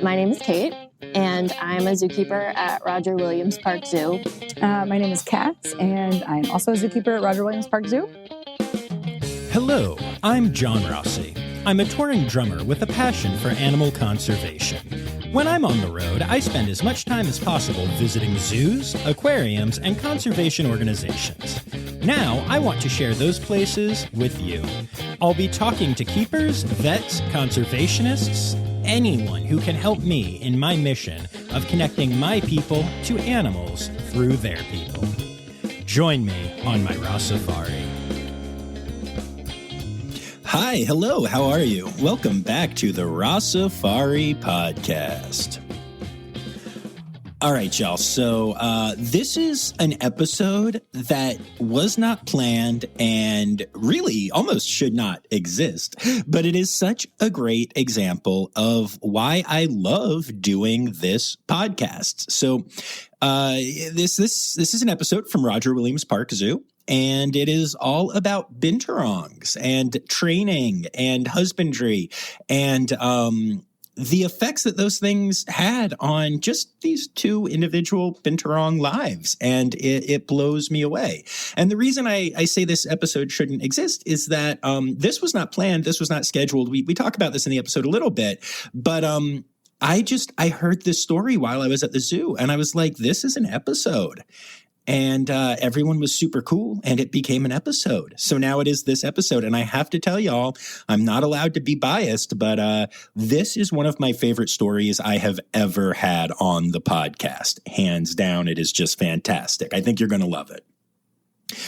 My name is Kate, and I'm a zookeeper at Roger Williams Park Zoo. My name is Khaz, and I'm also a zookeeper at Roger Williams Park Zoo. Hello, I'm John Rossi. I'm a touring drummer with a passion for animal conservation. When I'm on the road, I spend as much time as possible visiting zoos, aquariums, and conservation organizations. Now, I want to share those places with you. I'll be talking to keepers, vets, conservationists, anyone who can help me in my mission of connecting my people to animals through their people. Join me on my Rossifari. Hi, hello, how are you? Welcome back to the Rossifari podcast. All right, y'all. So this is an episode that was not planned and really almost should not exist, but it is such a great example of why I love doing this podcast. So this is an episode from Roger Williams Park Zoo. And it is all about binturongs and training and husbandry and the effects that those things had on just these two individual binturong lives. And it blows me away. And the reason I say this episode shouldn't exist is that this was not planned. This was not scheduled. We talk about this in the episode a little bit, but I heard this story while I was at the zoo and I was like, this is an episode. And everyone was super cool, and it became an episode. So now it is this episode, and I have to tell y'all, I'm not allowed to be biased, but this is one of my favorite stories I have ever had on the podcast. Hands down, it is just fantastic. I think you're going to love it.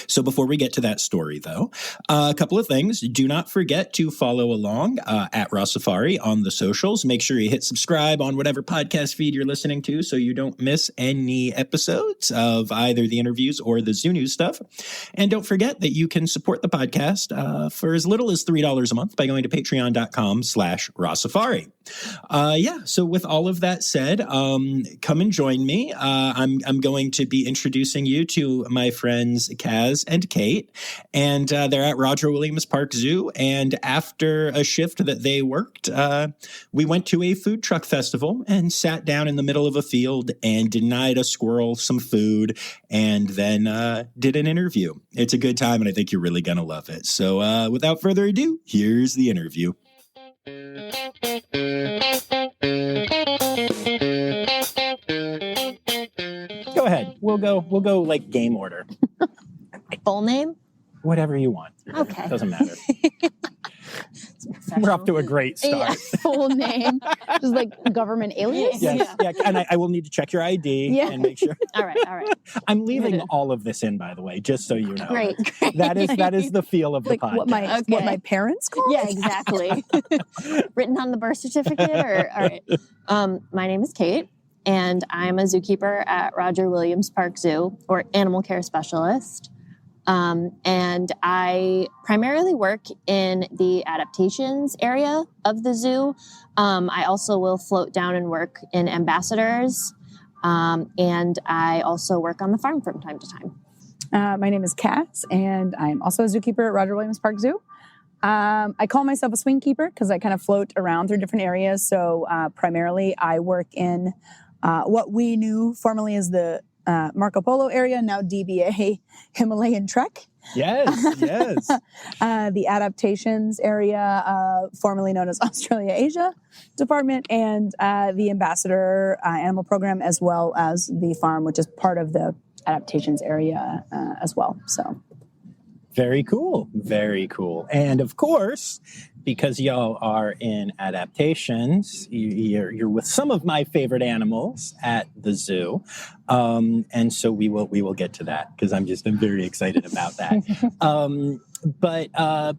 So before we get to that story, though, a couple of things. Do not forget to follow along at Rossifari on the socials. Make sure you hit subscribe on whatever podcast feed you're listening to so you don't miss any episodes of either the interviews or the Zoo News stuff. And don't forget that you can support the podcast for as little as $3 a month by going to patreon.com/Rossifari. So with all of that said, come and join me. I'm going to be introducing you to my friends Khaz and Kate, and they're at Roger Williams Park Zoo. And after a shift that they worked, we went to a food truck festival and sat down in the middle of a field and denied a squirrel some food and then did an interview. It's a good time, and I think you're really going to love it. So without further ado, here's the interview. Go ahead. We'll go like game order. Full name? Whatever you want. Okay. Doesn't matter. We're off to a great start. Yeah, full name. Just like government alias? Yes, yeah. And I will need to check your ID and make sure. All right. I'm leaving all of this in, by the way, just so you know. Great. That is the feel of the podcast. What my parents call Yeah, exactly. Written on the birth certificate? All right. My name is Kate, and I'm a zookeeper at Roger Williams Park Zoo, or animal care specialist. And I primarily work in the adaptations area of the zoo. I also will float down and work in ambassadors. And I also work on the farm from time to time. My name is Khaz, and I'm also a zookeeper at Roger Williams Park Zoo. I call myself a swing keeper because I kind of float around through different areas. So primarily I work in what we knew formerly as the Marco Polo area, now DBA Himalayan Trek. Yes. The adaptations area, formerly known as Australia-Asia Department, and the Ambassador Animal Program, as well as the farm, which is part of the adaptations area as well. So, very cool. Very cool. And of course, because y'all are in adaptations, you're with some of my favorite animals at the zoo. And so we will get to that because I'm very excited about that. But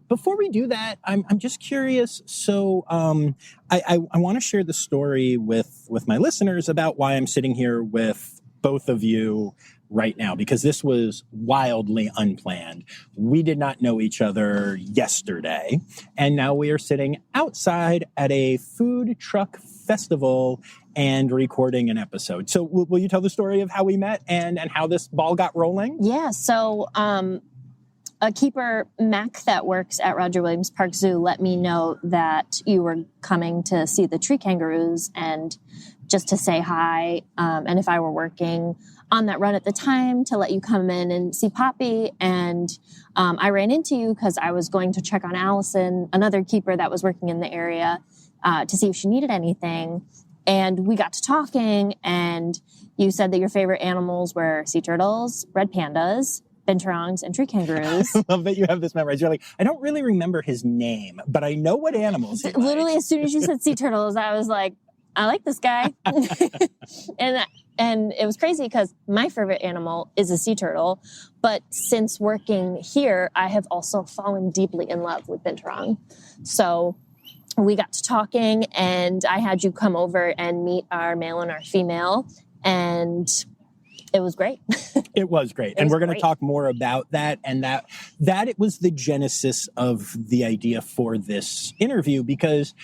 before we do that, I'm just curious. So I want to share the story with my listeners about why I'm sitting here with both of you right now, because this was wildly unplanned. We did not know each other yesterday, and now we are sitting outside at a food truck festival and recording an episode. So will you tell the story of how we met and how this ball got rolling? Yeah, so a keeper, Mac, that works at Roger Williams Park Zoo, let me know that you were coming to see the tree kangaroos and just to say hi. And if I were working on that run at the time, to let you come in and see Poppy. And I ran into you because I was going to check on Allison, another keeper that was working in the area, to see if she needed anything. And we got to talking, and you said that your favorite animals were sea turtles, red pandas, binturongs, and tree kangaroos. I love that you have this memorized. You're like, I don't really remember his name, but I know what animals he Literally, likes. as soon as you said sea turtles, I was like, I like this guy. And it was crazy because my favorite animal is a sea turtle. But since working here, I have also fallen deeply in love with binturong. So we got to talking, and I had you come over and meet our male and our female. And it was great. It was great. And we're going to talk more about that. And that it was the genesis of the idea for this interview, because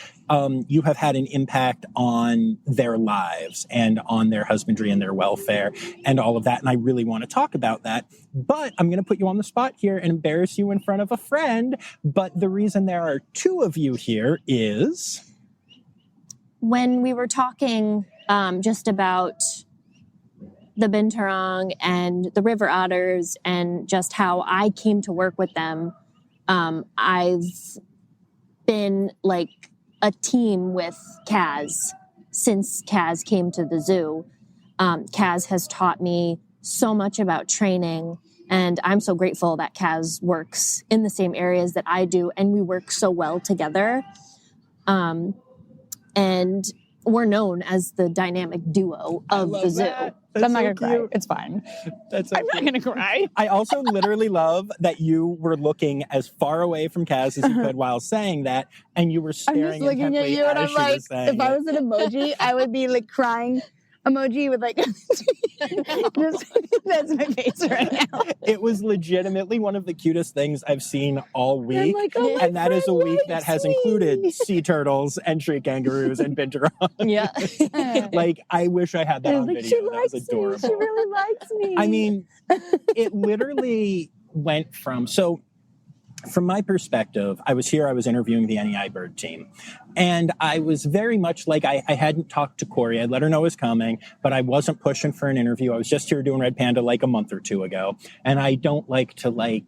you have had an impact on their lives and on their husbandry and their welfare and all of that. And I really want to talk about that. But I'm going to put you on the spot here and embarrass you in front of a friend. But the reason there are two of you here is... When we were talking just about the binturong and the river otters and just how I came to work with them, I've been like a team with Khaz since Khaz came to the zoo. Khaz has taught me so much about training, and I'm so grateful that Khaz works in the same areas that I do, and we work so well together. And we're known as the dynamic duo of the zoo. I'm not going to cry. It's fine. That's so I'm not going to cry. I also literally love that you were looking as far away from Khaz as you could while saying that, and you were staring I'm just looking at intently you, and as I'm she like, was saying if I it. was an emoji, I would be like crying emoji with like, just, that's my face right now. It was legitimately one of the cutest things I've seen all I'm week. like, oh, my And that is a friend week that likes has me. included sea turtles and tree kangaroos and binturong. Yeah. Like, I wish I had that on Like, video. she That likes was adorable. me. She really likes me. I mean, it literally went from... So, from my perspective, I was interviewing the NEI bird team. And I was very much like, I hadn't talked to Corey. I'd let her know I was coming, but I wasn't pushing for an interview. I was just here doing Red Panda like a month or two ago. And I don't like to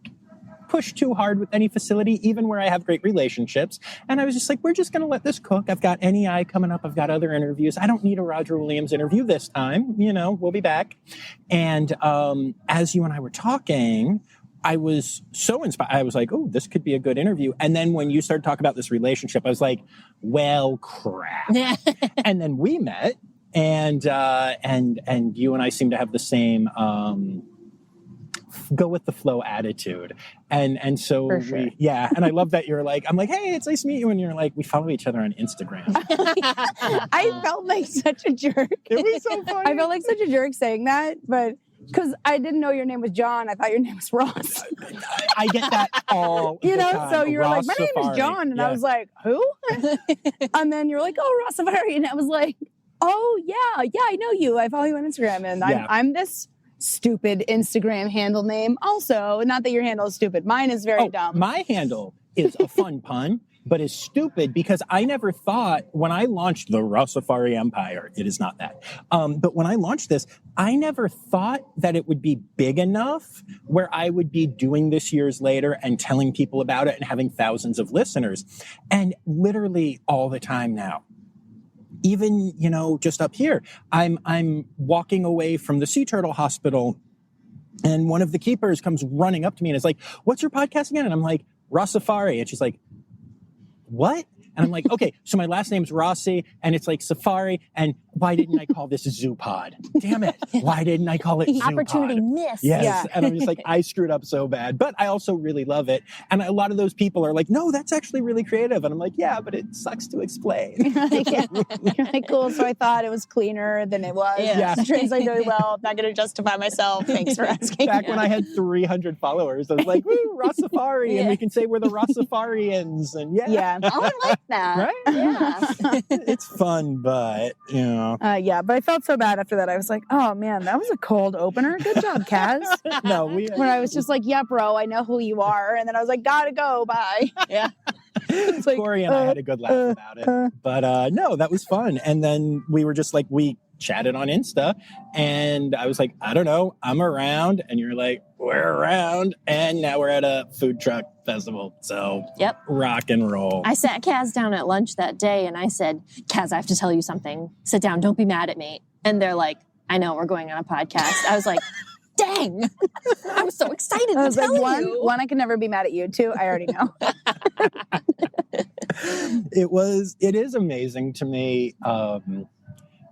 push too hard with any facility, even where I have great relationships. And I was just like, we're just going to let this cook. I've got NEI coming up. I've got other interviews. I don't need a Roger Williams interview this time. We'll be back. And as you and I were talking, I was so inspired. I was like, oh, this could be a good interview. And then when you started talking about this relationship, I was like, well, crap. And then we met, and you and I seem to have the same go with the flow attitude. And so For sure. and I love that you're like, I'm like, hey, it's nice to meet you. And you're like, we follow each other on Instagram. I felt like such a jerk. It was so funny. I felt like such a jerk saying that, but because I didn't know your name was John, I thought your name was Ross. I get that all the time. So you were like, my name is Rossifari. John. And Yeah. I was like, who? And then you're like, oh, Rossifari. And I was like, oh, yeah, I know you. I follow you on Instagram. And I'm this stupid Instagram handle name also. Not that your handle is stupid. Mine is very dumb. My handle is a fun pun, but is stupid because I never thought when I launched the Rossifari Empire, it is not that. But when I launched this, I never thought that it would be big enough where I would be doing this years later and telling people about it and having thousands of listeners. And literally all the time now. Even, just up here, I'm walking away from the sea turtle hospital, and one of the keepers comes running up to me and is like, what's your podcast again? And I'm like, Rossifari. And she's like, what? And I'm like, okay, so my last name's Rossi, and it's like Safari, and why didn't I call this Zoopod? Damn it. Why didn't I call it Zoopod? Opportunity missed. Yes. Yeah. And I'm just like, I screwed up so bad. But I also really love it. And a lot of those people are like, no, that's actually really creative. And I'm like, yeah, but it sucks to explain. You're like, cool. So I thought it was cleaner than it was. Yeah. It translates really well. I'm not going to justify myself. Thanks for asking. Back when I had 300 followers, I was like, woo, Rossifari. And we can say we're the Rossifarians. And Yeah. Oh, I like that. Right? Yeah. It's fun, but, you know. Yeah, but I felt so bad after that. I was like, oh man, that was a cold opener. Good job, Khaz. No, When I was just like, yeah, bro, I know who you are. And then I was like, gotta go, bye. Yeah. It's like, Corey and I had a good laugh about it. But no, that was fun. And then we were just like, we chatted on Insta, and I was like, I don't know, I'm around. And you're like, we're around. And now we're at a food truck festival. So Yep. rock and roll. I sat Khaz down at lunch that day and I said, Khaz, I have to tell you something. Sit down. Don't be mad at me. And they're like, I know, we're going on a podcast. I was like, dang. I was so excited I was to tell like, you. one, I can never be mad at you. Two, I already know. It is amazing to me,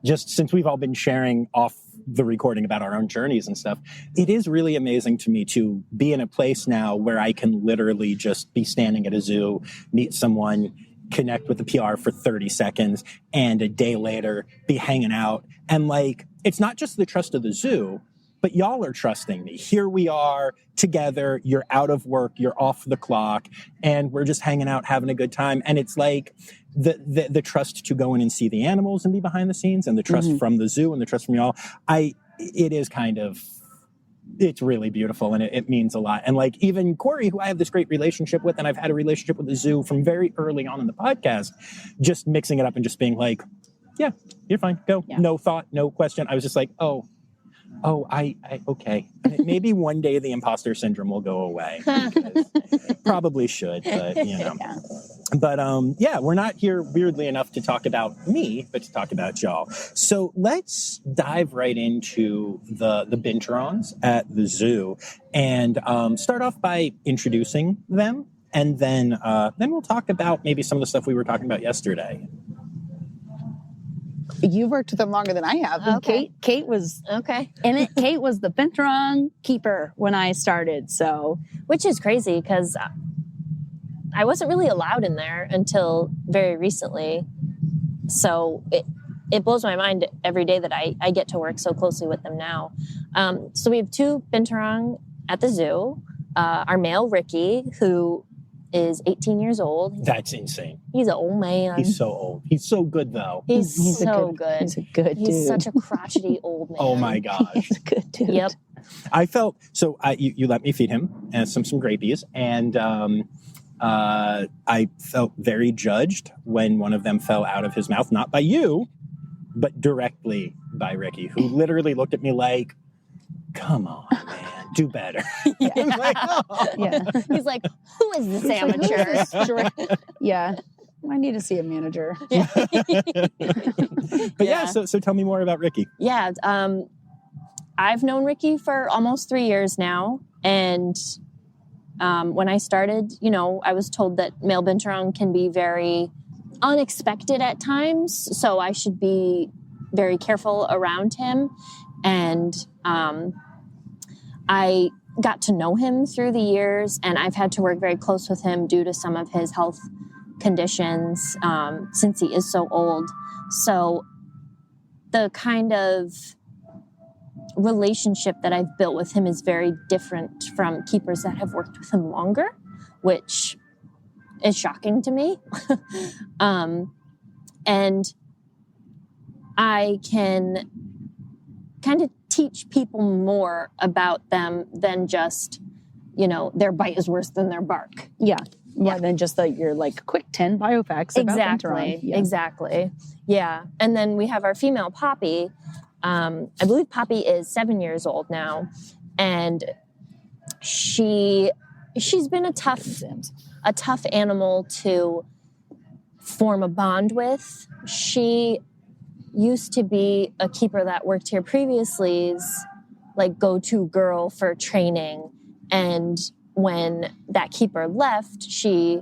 just since we've all been sharing off the recording about our own journeys and stuff, it is really amazing to me to be in a place now where I can literally just be standing at a zoo, meet someone, connect with the PR for 30 seconds, and a day later be hanging out. And like, it's not just the trust of the zoo, but y'all are trusting me. Here we are together. You're out of work. You're off the clock. And we're just hanging out, having a good time. And it's like the trust to go in and see the animals and be behind the scenes, and the trust from the zoo and the trust from y'all. It is kind of, it's really beautiful, and it means a lot. And like even Corey, who I have this great relationship with, and I've had a relationship with the zoo from very early on in the podcast, just mixing it up and just being like, yeah, you're fine. Go. Yeah. No thought, no question. I was just like, I okay. Maybe one day the imposter syndrome will go away. Probably should, but you know. Yeah. But yeah, we're not here weirdly enough to talk about me, but to talk about y'all. So let's dive right into the binturongs at the zoo, and start off by introducing them, and then we'll talk about maybe some of the stuff we were talking about yesterday. You've worked with them longer than I have. Okay. Kate was Okay. in it. Kate was the binturong keeper when I started. So, Which is crazy because I wasn't really allowed in there until very recently. So it blows my mind every day that I get to work so closely with them now. So we have two binturong at the zoo. Our male, Ricky, who is 18 years old. That's insane. He's an old man. He's so old. He's so good though. He's so good. He's a good dude. He's such a crotchty old man. Oh my gosh. He's a good dude. Yep. I felt so. You let me feed him and some grapies, and I felt very judged when one of them fell out of his mouth, not by you, but directly by Ricky, who literally looked at me like, "Come on, man, do better." Yeah. I'm like, "Oh." Yeah. He's like, who is this amateur? Yeah. I need to see a manager. But yeah, so tell me more about Ricky. Yeah. I've known Ricky for almost 3 years now. And when I started, I was told that male binturong can be very unexpected at times. So I should be very careful around him. And I got to know him through the years, and I've had to work very close with him due to some of his health conditions since he is so old. So the kind of relationship that I've built with him is very different from keepers that have worked with him longer, which is shocking to me. And I can kind of teach people more about them than just, their bite is worse than their bark. Yeah. More than just your quick 10 biofacts about binturong. Yeah. Exactly. Yeah. And then we have our female Poppy. I believe Poppy is 7 years old now. And she's been a tough animal to form a bond with. She used to be a keeper that worked here previously's go-to girl for training. And when that keeper left, she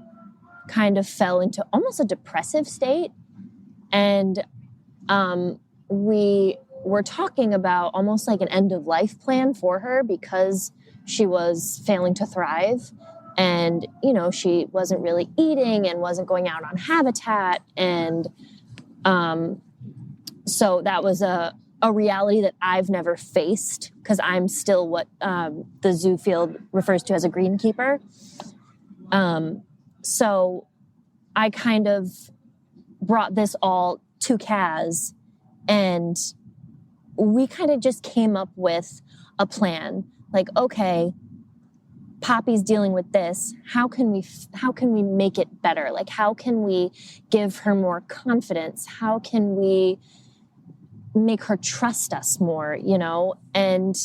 kind of fell into almost a depressive state. And we were talking about almost like an end-of-life plan for her because she was failing to thrive. And, she wasn't really eating and wasn't going out on habitat. And so that was a reality that I've never faced because I'm still what the zoo field refers to as a greenkeeper. So I kind of brought this all to Khaz, and we kind of just came up with a plan. Like, okay, Poppy's dealing with this. How can we make it better? Like, how can we give her more confidence? How can we make her trust us more, you know? And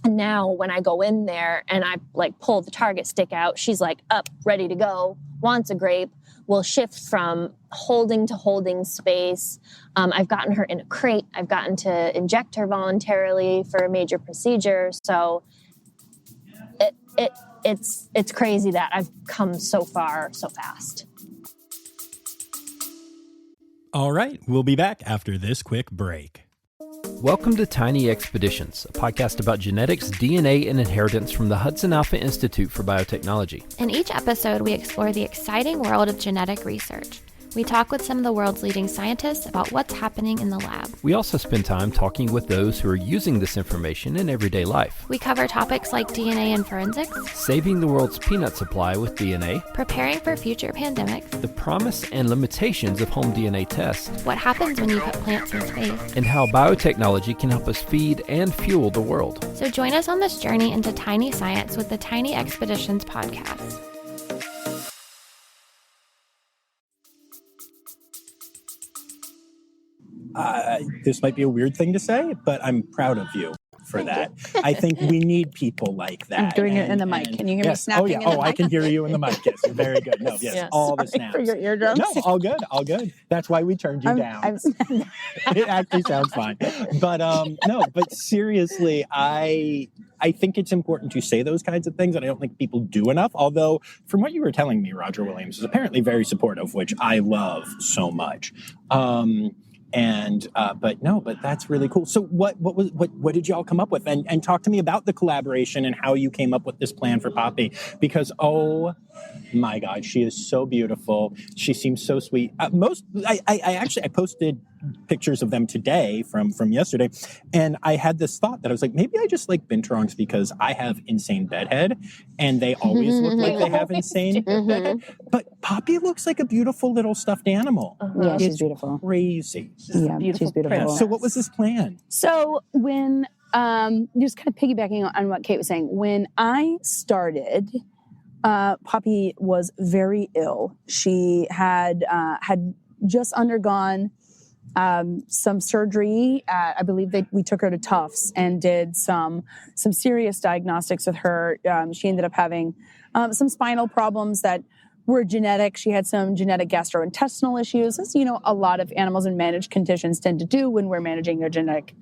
now when I go in there and I like pull the target stick out, she's like up, ready to go, wants a grape. We'll shift from holding to holding space. I've gotten her in a crate. I've gotten to inject her voluntarily for a major procedure. So it's crazy that I've come so far so fast. All right, we'll be back after this quick break. Welcome to Tiny Expeditions, a podcast about genetics, DNA, and inheritance from the Hudson Alpha Institute for Biotechnology. In each episode, we explore the exciting world of genetic research. We talk with some of the world's leading scientists about what's happening in the lab. We also spend time talking with those who are using this information in everyday life. We cover topics like DNA and forensics, Saving the world's peanut supply with DNA, preparing for future pandemics, the promise and limitations of home DNA tests, what happens when you put plants in space, and how biotechnology can help us feed and fuel the world. So join us on this journey into tiny science with the Tiny Expeditions podcast. This might be a weird thing to say, but I'm proud of you for that. I think we need people like that. I'm doing it in the mic. Can you hear me yes. snapping Oh, yeah. in the mic? I can hear you in the mic. Yes, very good. No, yes, all the snaps. For your eardrums? No, all good. That's why we turned you down. It actually sounds fine. But but seriously, I think it's important to say those kinds of things, and I don't think people do enough. Although, from what you were telling me, Roger Williams is apparently very supportive, which I love so much. But that's really cool. So what did y'all come up with? And talk to me about the collaboration and how you came up with this plan for Poppy, because oh my God, she is so beautiful. She seems so sweet. I posted pictures of them today from yesterday, and I had this thought that I was like, maybe I just like binturongs because I have insane bedhead, and they always look like they have insane bedhead. But Poppy looks like a beautiful little stuffed animal. Yeah, she's beautiful. Crazy. Yeah, she's beautiful. So what was this plan? So when, just kind of piggybacking on what Kate was saying, when I started, Poppy was very ill. She had just undergone some surgery. I believe we took her to Tufts and did some serious diagnostics with her. She ended up having some spinal problems that were genetic. She had some genetic gastrointestinal issues, as a lot of animals in managed conditions tend to do when we're managing their genetic,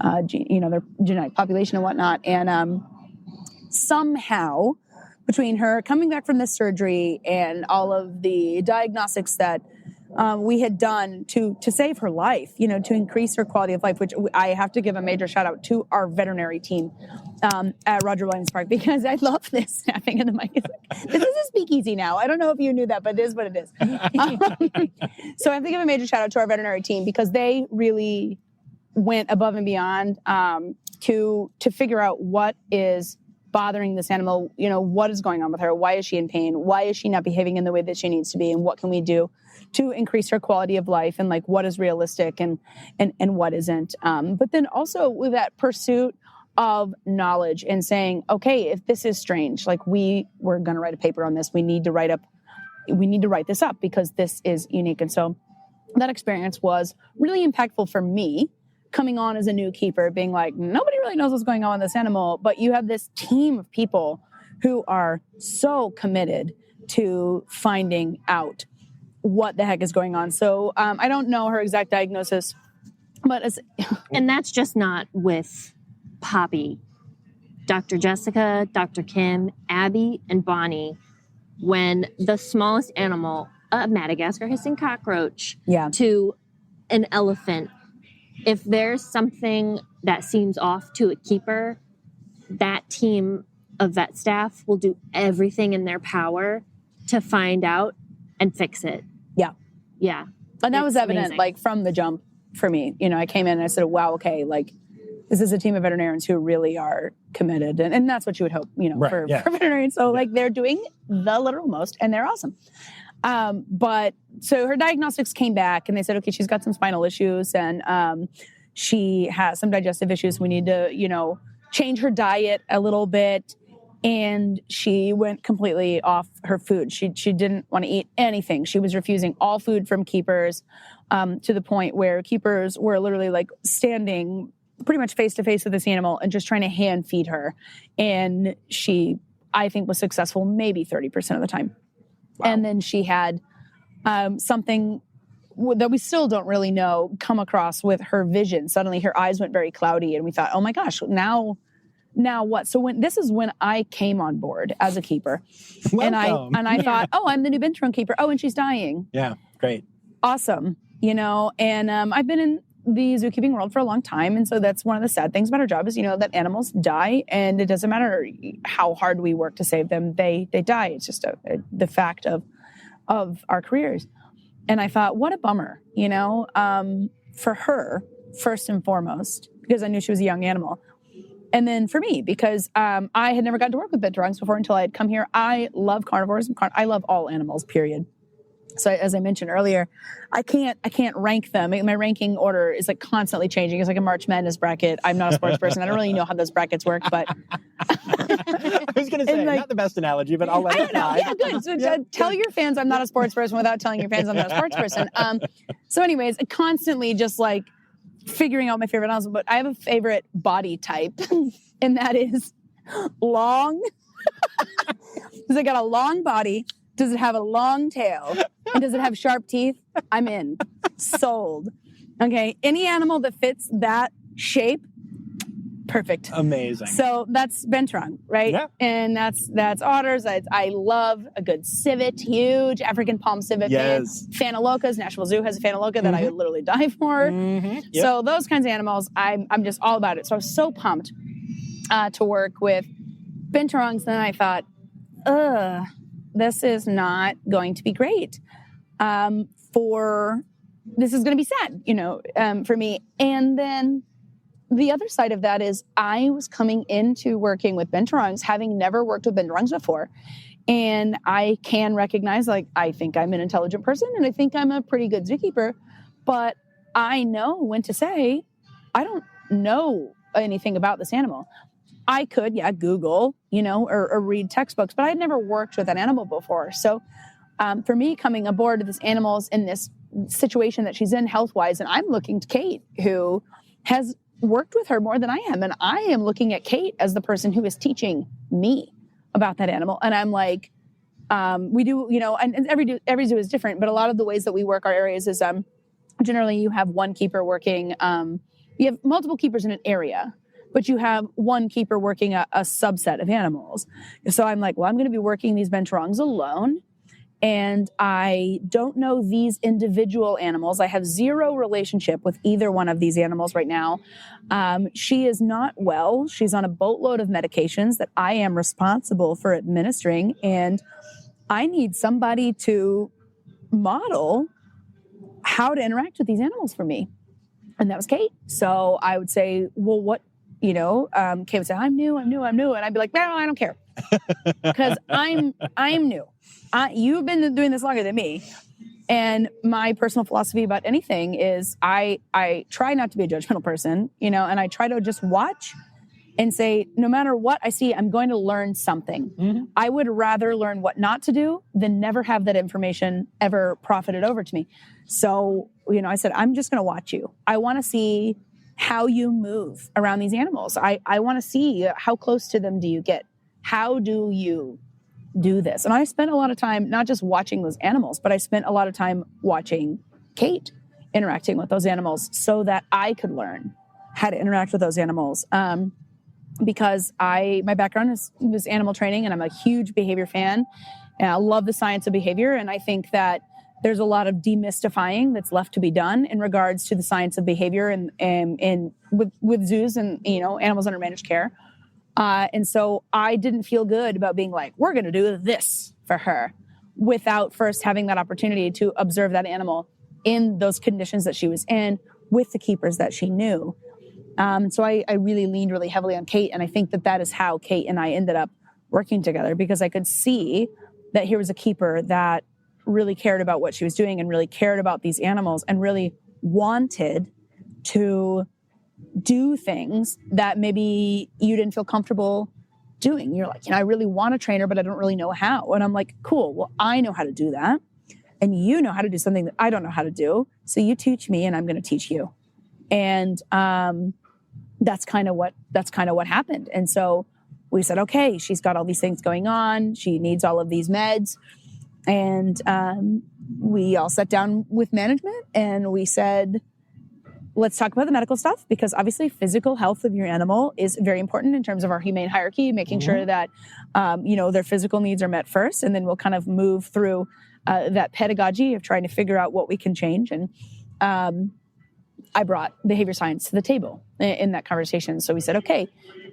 their genetic population and whatnot. And somehow, between her coming back from this surgery and all of the diagnostics that we had done to save her life, to increase her quality of life, which I have to give a major shout out to our veterinary team at Roger Williams Park, because I love this snapping in the mic. This is a speakeasy now. I don't know if you knew that, but it is what it is. So I have to give a major shout out to our veterinary team, because they really went above and beyond to figure out what is bothering this animal, what is going on with her, why is she in pain, why is she not behaving in the way that she needs to be, and what can we do to increase her quality of life, and like what is realistic and what isn't. But then also with that pursuit of knowledge and saying, okay, if this is strange, like we're going to write a paper on this, we need to write this up because this is unique. And so that experience was really impactful for me, coming on as a new keeper, being like, nobody really knows what's going on with this animal, but you have this team of people who are so committed to finding out what the heck is going on. So I don't know her exact diagnosis, but and that's just not with Poppy. Dr. Jessica, Dr. Kim, Abby, and Bonnie, when the smallest animal, a Madagascar hissing cockroach, to an elephant, if there's something that seems off to a keeper, that team of vet staff will do everything in their power to find out and fix it. Yeah. And that was evident, amazing. Like from the jump for me. I came in and I said, wow, okay, like this is a team of veterinarians who really are committed. And that's what you would hope, for veterinarians. So like they're doing the literal most, and they're awesome. But so her diagnostics came back and they said, okay, she's got some spinal issues and she has some digestive issues. We need to, change her diet a little bit. And she went completely off her food. She didn't want to eat anything. She was refusing all food from keepers, to the point where keepers were literally like standing pretty much face to face with this animal and just trying to hand feed her. And she, I think, was successful maybe 30% of the time. Wow. And then she had something that we still don't really know come across with her vision. Suddenly her eyes went very cloudy and we thought, oh my gosh, now what? So this is when I came on board as a keeper. Welcome. And I thought, oh, I'm the new binturong keeper. Oh, and she's dying. Yeah, great. Awesome. And I've been in the zookeeping world for a long time. And so that's one of the sad things about our job is, that animals die and it doesn't matter how hard we work to save them. They die. It's just the fact of our careers. And I thought, what a bummer, for her, first and foremost, because I knew she was a young animal. And then for me, because I had never gotten to work with binturongs before until I had come here. I love carnivores. I love all animals, period. So as I mentioned earlier, I can't rank them. My ranking order is like constantly changing. It's like a March Madness bracket. I'm not a sports person. I don't really know how those brackets work, but I was going to say, not the best analogy, but I'll let it fly. Yeah, good. So tell your fans I'm not a sports person without telling your fans I'm not a sports person. So anyways, constantly just like figuring out my favorite animals, but I have a favorite body type, and that is long. Because I got a long body. Does it have a long tail? And does it have sharp teeth? I'm in. Sold. Okay. Any animal that fits that shape, perfect. Amazing. So that's binturong, right? Yeah. And that's otters. I love a good civet, huge African palm civet. Yes. Phanolocas. National Zoo has a phanoloca that I would literally die for. Mm-hmm. Yep. So those kinds of animals, I'm just all about it. So I was so pumped to work with binturongs. Then I thought, this is not going to be great. This is going to be sad, for me. And then the other side of that is I was coming into working with binturongs, having never worked with binturongs before. And I can recognize, I think I'm an intelligent person and I think I'm a pretty good zookeeper, but I know when to say, I don't know anything about this animal. I could, Google, or read textbooks, but I'd never worked with an animal before. So for me, coming aboard with this animal's in this situation that she's in health-wise, and I'm looking to Kate, who has worked with her more than I am. And I am looking at Kate as the person who is teaching me about that animal. And I'm like, we do, and every zoo is different, but a lot of the ways that we work our areas is generally you have one keeper working, you have multiple keepers in an area, but you have one keeper working a subset of animals. So I'm like, well, I'm going to be working these binturongs alone. And I don't know these individual animals. I have zero relationship with either one of these animals right now. She is not well. She's on a boatload of medications that I am responsible for administering. And I need somebody to model how to interact with these animals for me. And that was Kate. So I would say, well, what, Kate would say, I'm new. And I'd be like, no, I don't care. Because I'm new. You've been doing this longer than me. And my personal philosophy about anything is I try not to be a judgmental person, and I try to just watch and say, no matter what I see, I'm going to learn something. Mm-hmm. I would rather learn what not to do than never have that information ever profited over to me. So, I said, I'm just going to watch you. I want to see how you move around these animals. I want to see how close to them do you get? How do you do this? And I spent a lot of time not just watching those animals, but I spent a lot of time watching Kate interacting with those animals so that I could learn how to interact with those animals. Because my background was animal training, and I'm a huge behavior fan, and I love the science of behavior. And I think that there's a lot of demystifying that's left to be done in regards to the science of behavior and with zoos and animals under managed care. And so I didn't feel good about being like, we're going to do this for her without first having that opportunity to observe that animal in those conditions that she was in with the keepers that she knew. So I really leaned really heavily on Kate. And I think that is how Kate and I ended up working together, because I could see that here was a keeper that really cared about what she was doing and really cared about these animals and really wanted to do things that maybe you didn't feel comfortable doing. You're like, I really want to train her, but I don't really know how. And I'm like, cool. Well, I know how to do that. And you know how to do something that I don't know how to do. So you teach me and I'm going to teach you. And that's kind of what happened. And so we said, okay, she's got all these things going on. She needs all of these meds. And we all sat down with management and we said, let's talk about the medical stuff, because obviously physical health of your animal is very important in terms of our humane hierarchy, making sure that, their physical needs are met first. And then we'll kind of move through that pedagogy of trying to figure out what we can change. And I brought behavior science to the table in that conversation. So we said, okay,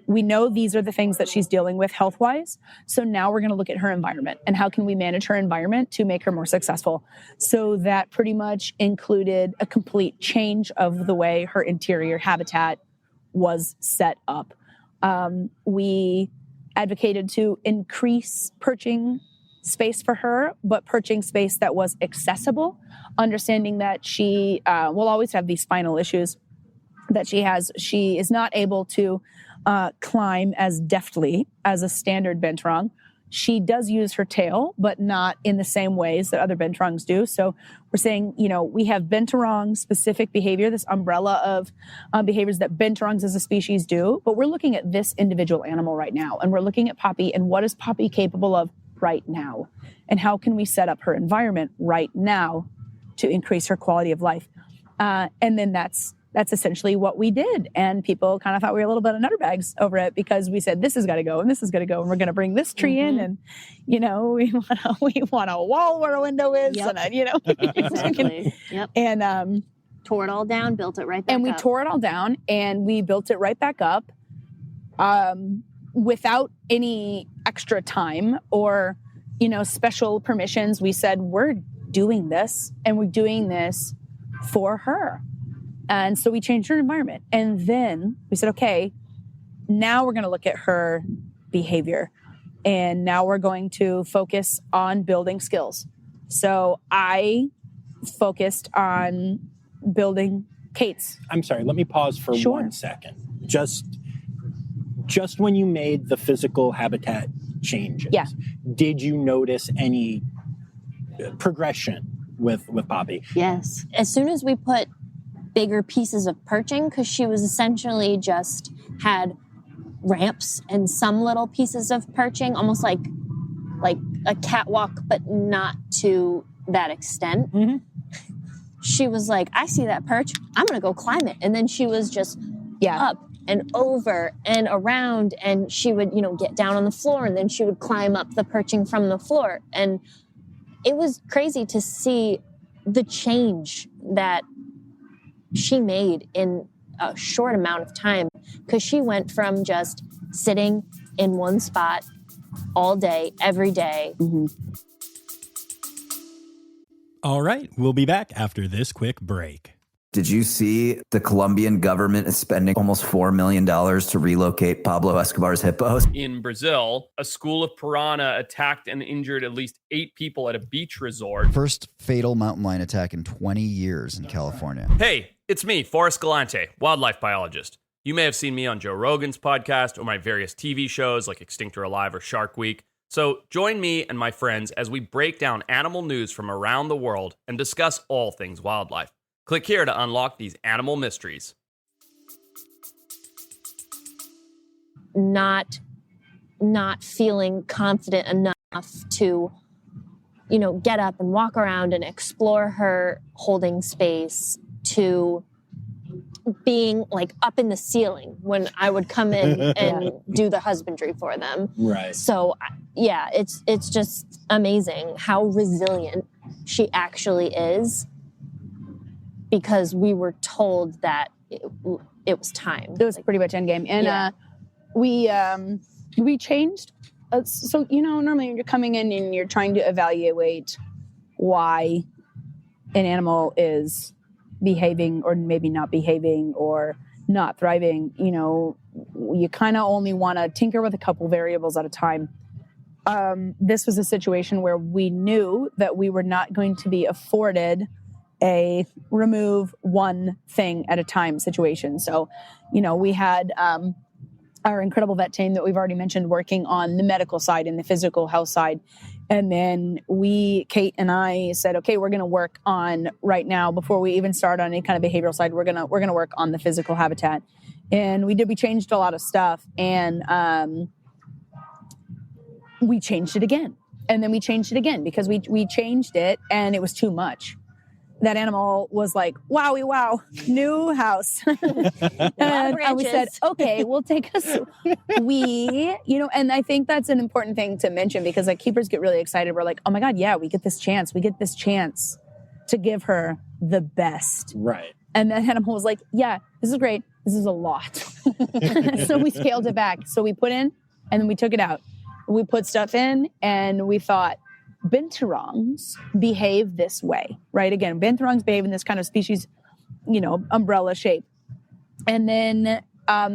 we know these are the things that she's dealing with health-wise. So now we're going to look at her environment and how can we manage her environment to make her more successful. So that pretty much included a complete change of the way her interior habitat was set up. We advocated to increase perching space for her, but perching space that was accessible, understanding that she will always have these spinal issues that she has. She is not able to climb as deftly as a standard binturong. She does use her tail, but not in the same ways that other binturongs do. So we're saying, we have binturong specific behavior, this umbrella of behaviors that binturongs as a species do, but we're looking at this individual animal right now. And we're looking at Poppy and what is Poppy capable of right now? And how can we set up her environment right now to increase her quality of life? And then that's essentially what we did. And people kind of thought we were a little bit of nutterbags over it because we said, this is got to go and this is going to go. And we're going to bring this tree in. And, we want a wall where a window is. Yep. And, Exactly. Yep. And tore it all down, built it right back up. And we tore it all down and we built it right back up without any extra time or, special permissions. We said, we're doing this and we're doing this for her. And so we changed her environment. And then we said, okay, now we're going to look at her behavior. And now we're going to focus on building skills. So I focused on building Kate's. I'm sorry, let me pause for 1 second. Just when you made the physical habitat changes, did you notice any progression with Poppy? Yes. As soon as we put bigger pieces of perching, because she was essentially just had ramps and some little pieces of perching, almost like a catwalk, but not to that extent. Mm-hmm. She was like, I see that perch, I'm going to go climb it. And then she was just up and over and around, and she would, get down on the floor, and then she would climb up the perching from the floor. And it was crazy to see the change that she made in a short amount of time, because she went from just sitting in one spot all day, every day. Mm-hmm. All right, we'll be back after this quick break. Did you see the Colombian government is spending almost $4 million to relocate Pablo Escobar's hippos? In Brazil, a school of piranha attacked and injured at least 8 people at a beach resort. First fatal mountain lion attack in 20 years in California. Hey, it's me, Forrest Galante, wildlife biologist. You may have seen me on Joe Rogan's podcast or my various TV shows like Extinct or Alive or Shark Week. So join me and my friends as we break down animal news from around the world and discuss all things wildlife. Click here to unlock these animal mysteries. Not feeling confident enough to, get up and walk around and explore her holding space, to being like up in the ceiling when I would come in and do the husbandry for them. Right. So it's just amazing how resilient she actually is, because we were told that it was time. It was pretty much endgame. And we changed. So, normally when you're coming in and you're trying to evaluate why an animal is behaving or maybe not behaving or not thriving, you kind of only want to tinker with a couple variables at a time. this was a situation where we knew that we were not going to be afforded a remove one thing at a time situation. So, we had our incredible vet team that we've already mentioned working on the medical side and the physical health side. And then Kate and I said, okay, we're going to work on right now, before we even start on any kind of behavioral side, we're going to work on the physical habitat. And we changed a lot of stuff, and we changed it again. And then we changed it again because we changed it and it was too much. That animal was like, wowie, wow, new house. and we said, okay, we'll take us. And I think that's an important thing to mention, because like keepers get really excited. We're like, oh my God, yeah, we get this chance. We get this chance to give her the best. Right. And that animal was like, yeah, this is great. This is a lot. So we scaled it back. So we put in and then we took it out. We put stuff in and we thought, binturongs behave this way, right? Again, binturongs behave in this kind of species, umbrella shape. And then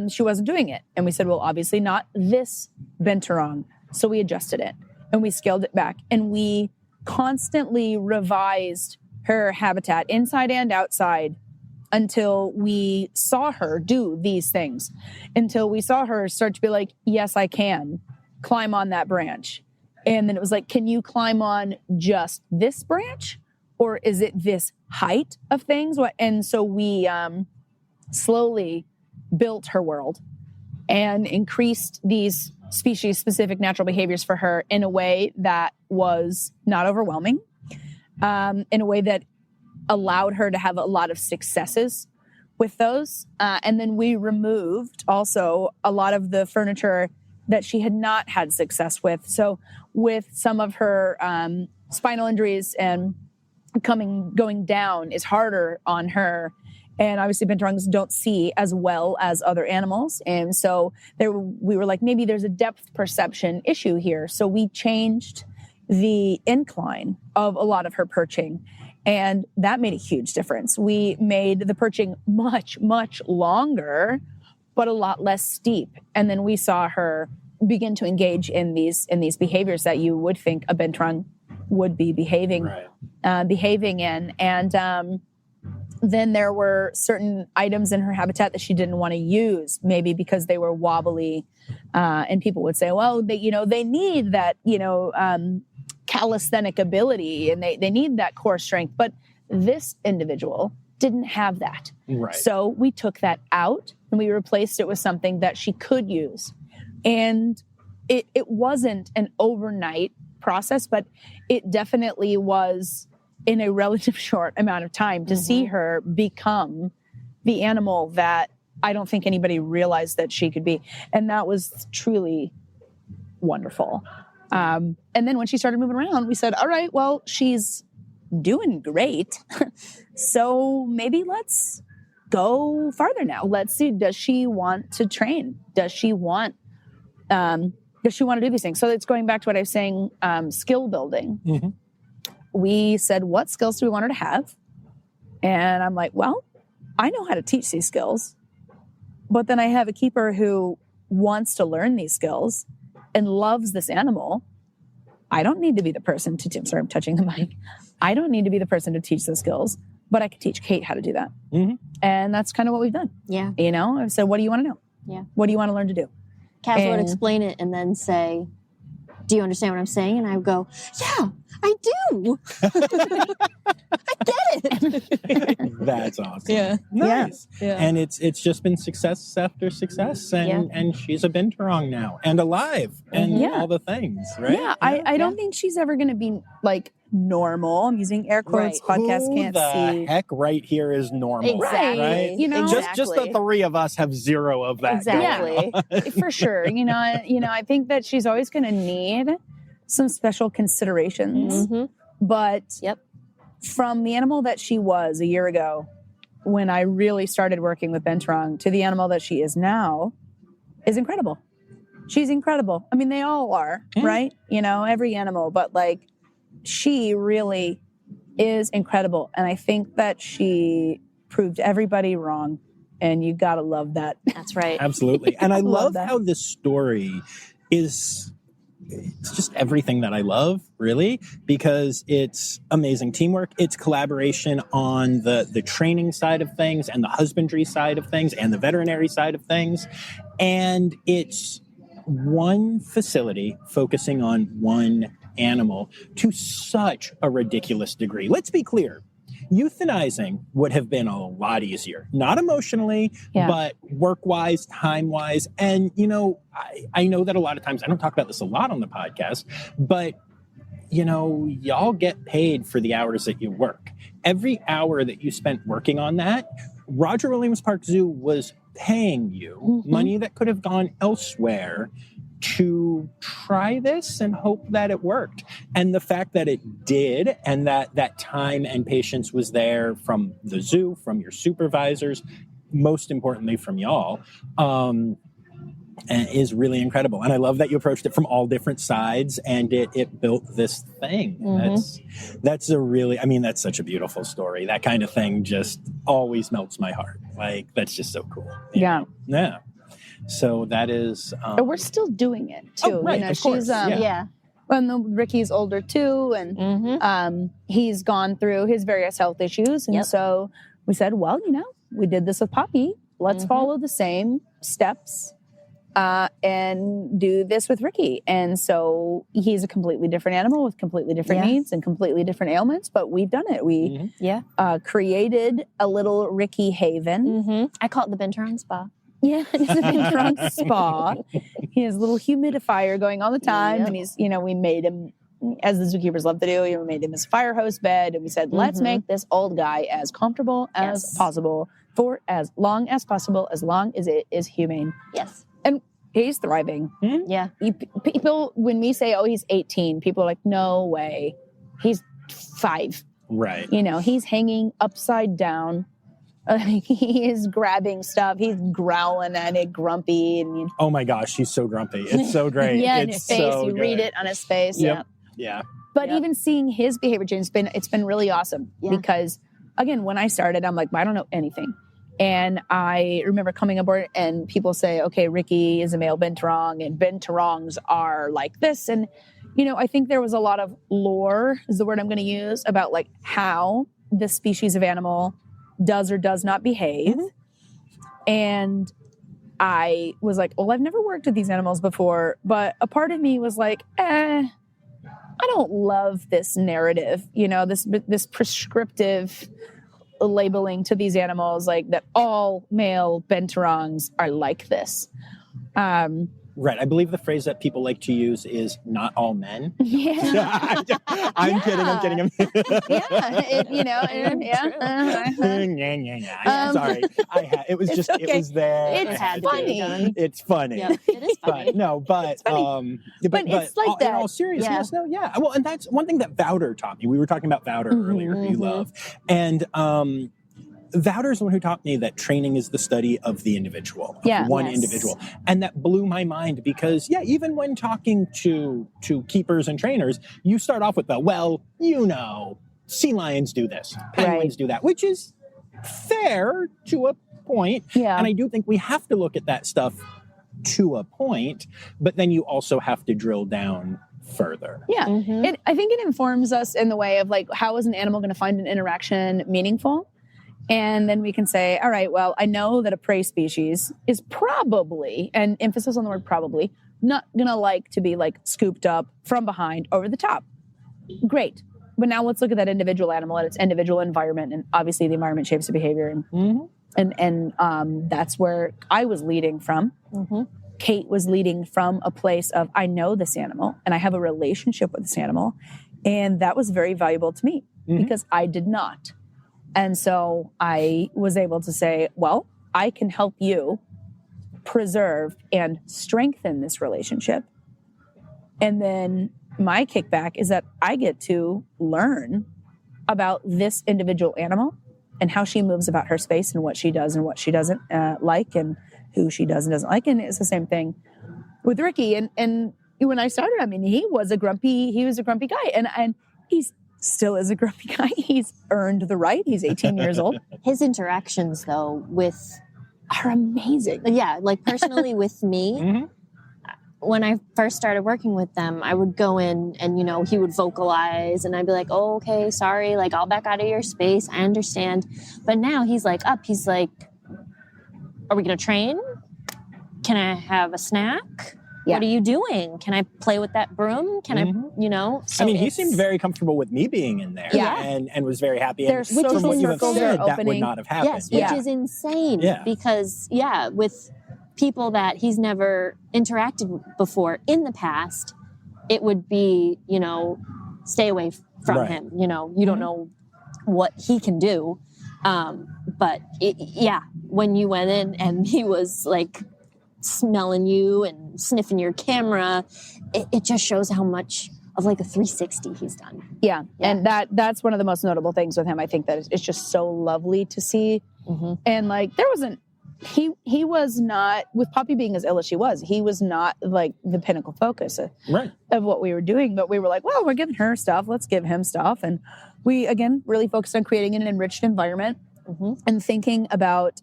she wasn't doing it. And we said, well, obviously not this binturong. So we adjusted it and we scaled it back. And we constantly revised her habitat inside and outside until we saw her do these things, until we saw her start to be like, yes, I can climb on that branch. And then it was like, can you climb on just this branch? Or is it this height of things? And so we slowly built her world and increased these species-specific natural behaviors for her in a way that was not overwhelming, in a way that allowed her to have a lot of successes with those. And then we removed also a lot of the furniture that she had not had success with. So with some of her spinal injuries and going down is harder on her. And obviously binturongs don't see as well as other animals. And so we were like, maybe there's a depth perception issue here. So we changed the incline of a lot of her perching. And that made a huge difference. We made the perching much, much longer, but a lot less steep. And then we saw her begin to engage in these behaviors that you would think a binturong would be behaving in. And then there were certain items in her habitat that she didn't want to use, maybe because they were wobbly. And people would say, well, they need that, calisthenic ability and they need that core strength. But this individual didn't have that. Right. So we took that out and we replaced it with something that she could use. And it wasn't an overnight process, but it definitely was in a relative short amount of time to see her become the animal that I don't think anybody realized that she could be. And that was truly wonderful. And then when she started moving around, we said, all right, well, she's doing great. So maybe let's go farther now. Let's see, does she want to train? Does she want to do these things? So it's going back to what I was saying, skill building. Mm-hmm. We said, what skills do we want her to have? And I'm like, well, I know how to teach these skills, but then I have a keeper who wants to learn these skills and loves this animal. I don't need to be the person to teach. Sorry, I'm touching the mic. I don't need to be the person to teach the skills, but I could teach Kate how to do that. Mm-hmm. And that's kind of what we've done. Yeah. I said, what do you want to know? Yeah. What do you want to learn to do? Khaz would explain it and then say, do you understand what I'm saying? And I would go, yeah, I do. I get it. That's awesome. Yeah. Nice. Yeah. And it's just been success after success. And she's a binturong now and alive and all the things, right? Yeah. I don't think she's ever going to be like normal. I'm using air quotes. Right. Podcast Who can't the see. heck right here is normal. Exactly. Right? Just the three of us have zero of that. Exactly. For sure. I think that she's always going to need some special considerations. Mm-hmm. But from the animal that she was a year ago, when I really started working with binturong, to the animal that she is now, is incredible. She's incredible. I mean, they all are, right? Every animal, but like, she really is incredible. And I think that she proved everybody wrong. And you got to love that. That's right. Absolutely. And I love how this story is it's just everything that I love, really, because it's amazing teamwork. It's collaboration on the training side of things and the husbandry side of things and the veterinary side of things. And it's one facility focusing on one animal to such a ridiculous degree. Let's be clear. Euthanizing would have been a lot easier, not emotionally, but work-wise, time-wise. And, I know that a lot of times, I don't talk about this a lot on the podcast, but, y'all get paid for the hours that you work. Every hour that you spent working on that, Roger Williams Park Zoo was paying you money that could have gone elsewhere to try this and hope that it worked. And the fact that it did, and that time and patience was there from the zoo, from your supervisors, most importantly from y'all, is really incredible. And I love that you approached it from all different sides, and it built this thing. That's that's such a beautiful story. That kind of thing just always melts my heart. Like, that's just so cool. Yeah. So that is... but we're still doing it, too. Right, of course. Well, Ricky's older, too, and he's gone through his various health issues. And so we said, well, we did this with Poppy. Let's follow the same steps and do this with Ricky. And so he's a completely different animal with completely different needs and completely different ailments, but we've done it. We created a little Ricky haven. I call it the Binturong Spa. Yeah, it's a binturong spa. He has a little humidifier going all the time. And he's, we made him, as the zookeepers love to do, we made him his fire hose bed. And we said, let's make this old guy as comfortable as possible for as long as possible, as long as it is humane. Yes. And he's thriving. Yeah. People, when we say, he's 18, people are like, no way. He's 5. Right. He's hanging upside down. He is grabbing stuff. He's growling at it, grumpy. And oh my gosh, he's so grumpy. It's so great. In his face. So read it on his face. Yeah. But even seeing his behavior change, it's been really awesome. Because, again, when I started, I'm like, I don't know anything. And I remember coming aboard and people say, okay, Ricky is a male binturong and binturongs are like this. And, I think there was a lot of lore, is the word I'm going to use, about like how this species of animal does or does not behave. And I was like, well, I've never worked with these animals before, but a part of me was like, I don't love this narrative, this prescriptive labeling to these animals, like that all male binturongs are like this. Right. I believe the phrase that people like to use is "not all men." Yeah. I'm kidding. Sorry. It was just, okay. It was there. It's funny. It's funny. Yeah, it is funny. But it's like that. In all seriousness, Well, and that's one thing that Vouder taught me. We were talking about Vouder earlier, who you love. And, Vouder is the one who taught me that training is the study of the individual, individual. And that blew my mind because, even when talking to keepers and trainers, you start off with sea lions do this, penguins do that, which is fair to a point. Yeah. And I do think we have to look at that stuff to a point, but then you also have to drill down further. Yeah. I think it informs us in the way of like, how is an animal going to find an interaction meaningful? And then we can say, all right, well, I know that a prey species is probably, and emphasis on the word probably, not going to like to be like scooped up from behind over the top. Great. But now let's look at that individual animal and its individual environment. And obviously the environment shapes the behavior. And that's where I was leading from. Kate was leading from a place of, I know this animal and I have a relationship with this animal. And that was very valuable to me because I did not. And so I was able to say, well, I can help you preserve and strengthen this relationship. And then my kickback is that I get to learn about this individual animal and how she moves about her space and what she does and what she doesn't like and who she does and doesn't like. And it's the same thing with Ricky. And when I started, he was a grumpy guy. And he's still is a grumpy guy. He's earned the right. He's 18 years old. His interactions, though, are amazing. Yeah, like personally with me, when I first started working with them, I would go in and, he would vocalize and I'd be like, oh, okay, sorry. Like, I'll back out of your space. I understand. But now he's like up. He's like, are we going to train? Can I have a snack? Yeah. What are you doing? Can I play with that broom? Can I, So he seemed very comfortable with me being in there and was very happy. There's And from what you have circles said, are that would opening. not have happened. Yes, which is insane. Yeah. Because, with people that he's never interacted before in the past, it would be, stay away from him. You don't know what he can do. But when you went in and he was like smelling you and sniffing your camera, it just shows how much of like a 360 he's done. Yeah. And that's one of the most notable things with him. I think that it's just so lovely to see. Mm-hmm. And like, there wasn't, he was not, with Poppy being as ill as she was, he was not like the pinnacle focus of what we were doing. But we were like, well, we're giving her stuff. Let's give him stuff. And we, again, really focused on creating an enriched environment and thinking about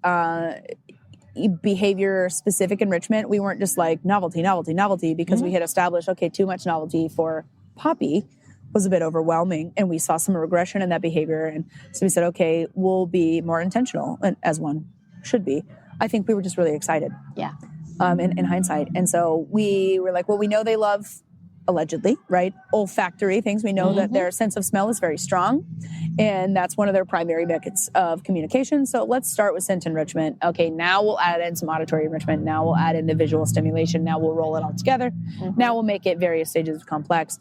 behavior-specific enrichment. We weren't just like novelty, because we had established, okay, too much novelty for Poppy was a bit overwhelming, and we saw some regression in that behavior. And so we said, okay, we'll be more intentional, and as one should be. I think we were just really excited. Yeah. In hindsight. And so we were like, well, we know they love, allegedly, right, olfactory things. We know that their sense of smell is very strong, and that's one of their primary methods of communication. So let's start with scent enrichment. Okay, now we'll add in some auditory enrichment. Now we'll add in the visual stimulation. Now we'll roll it all together. Now we'll make it various stages of complex.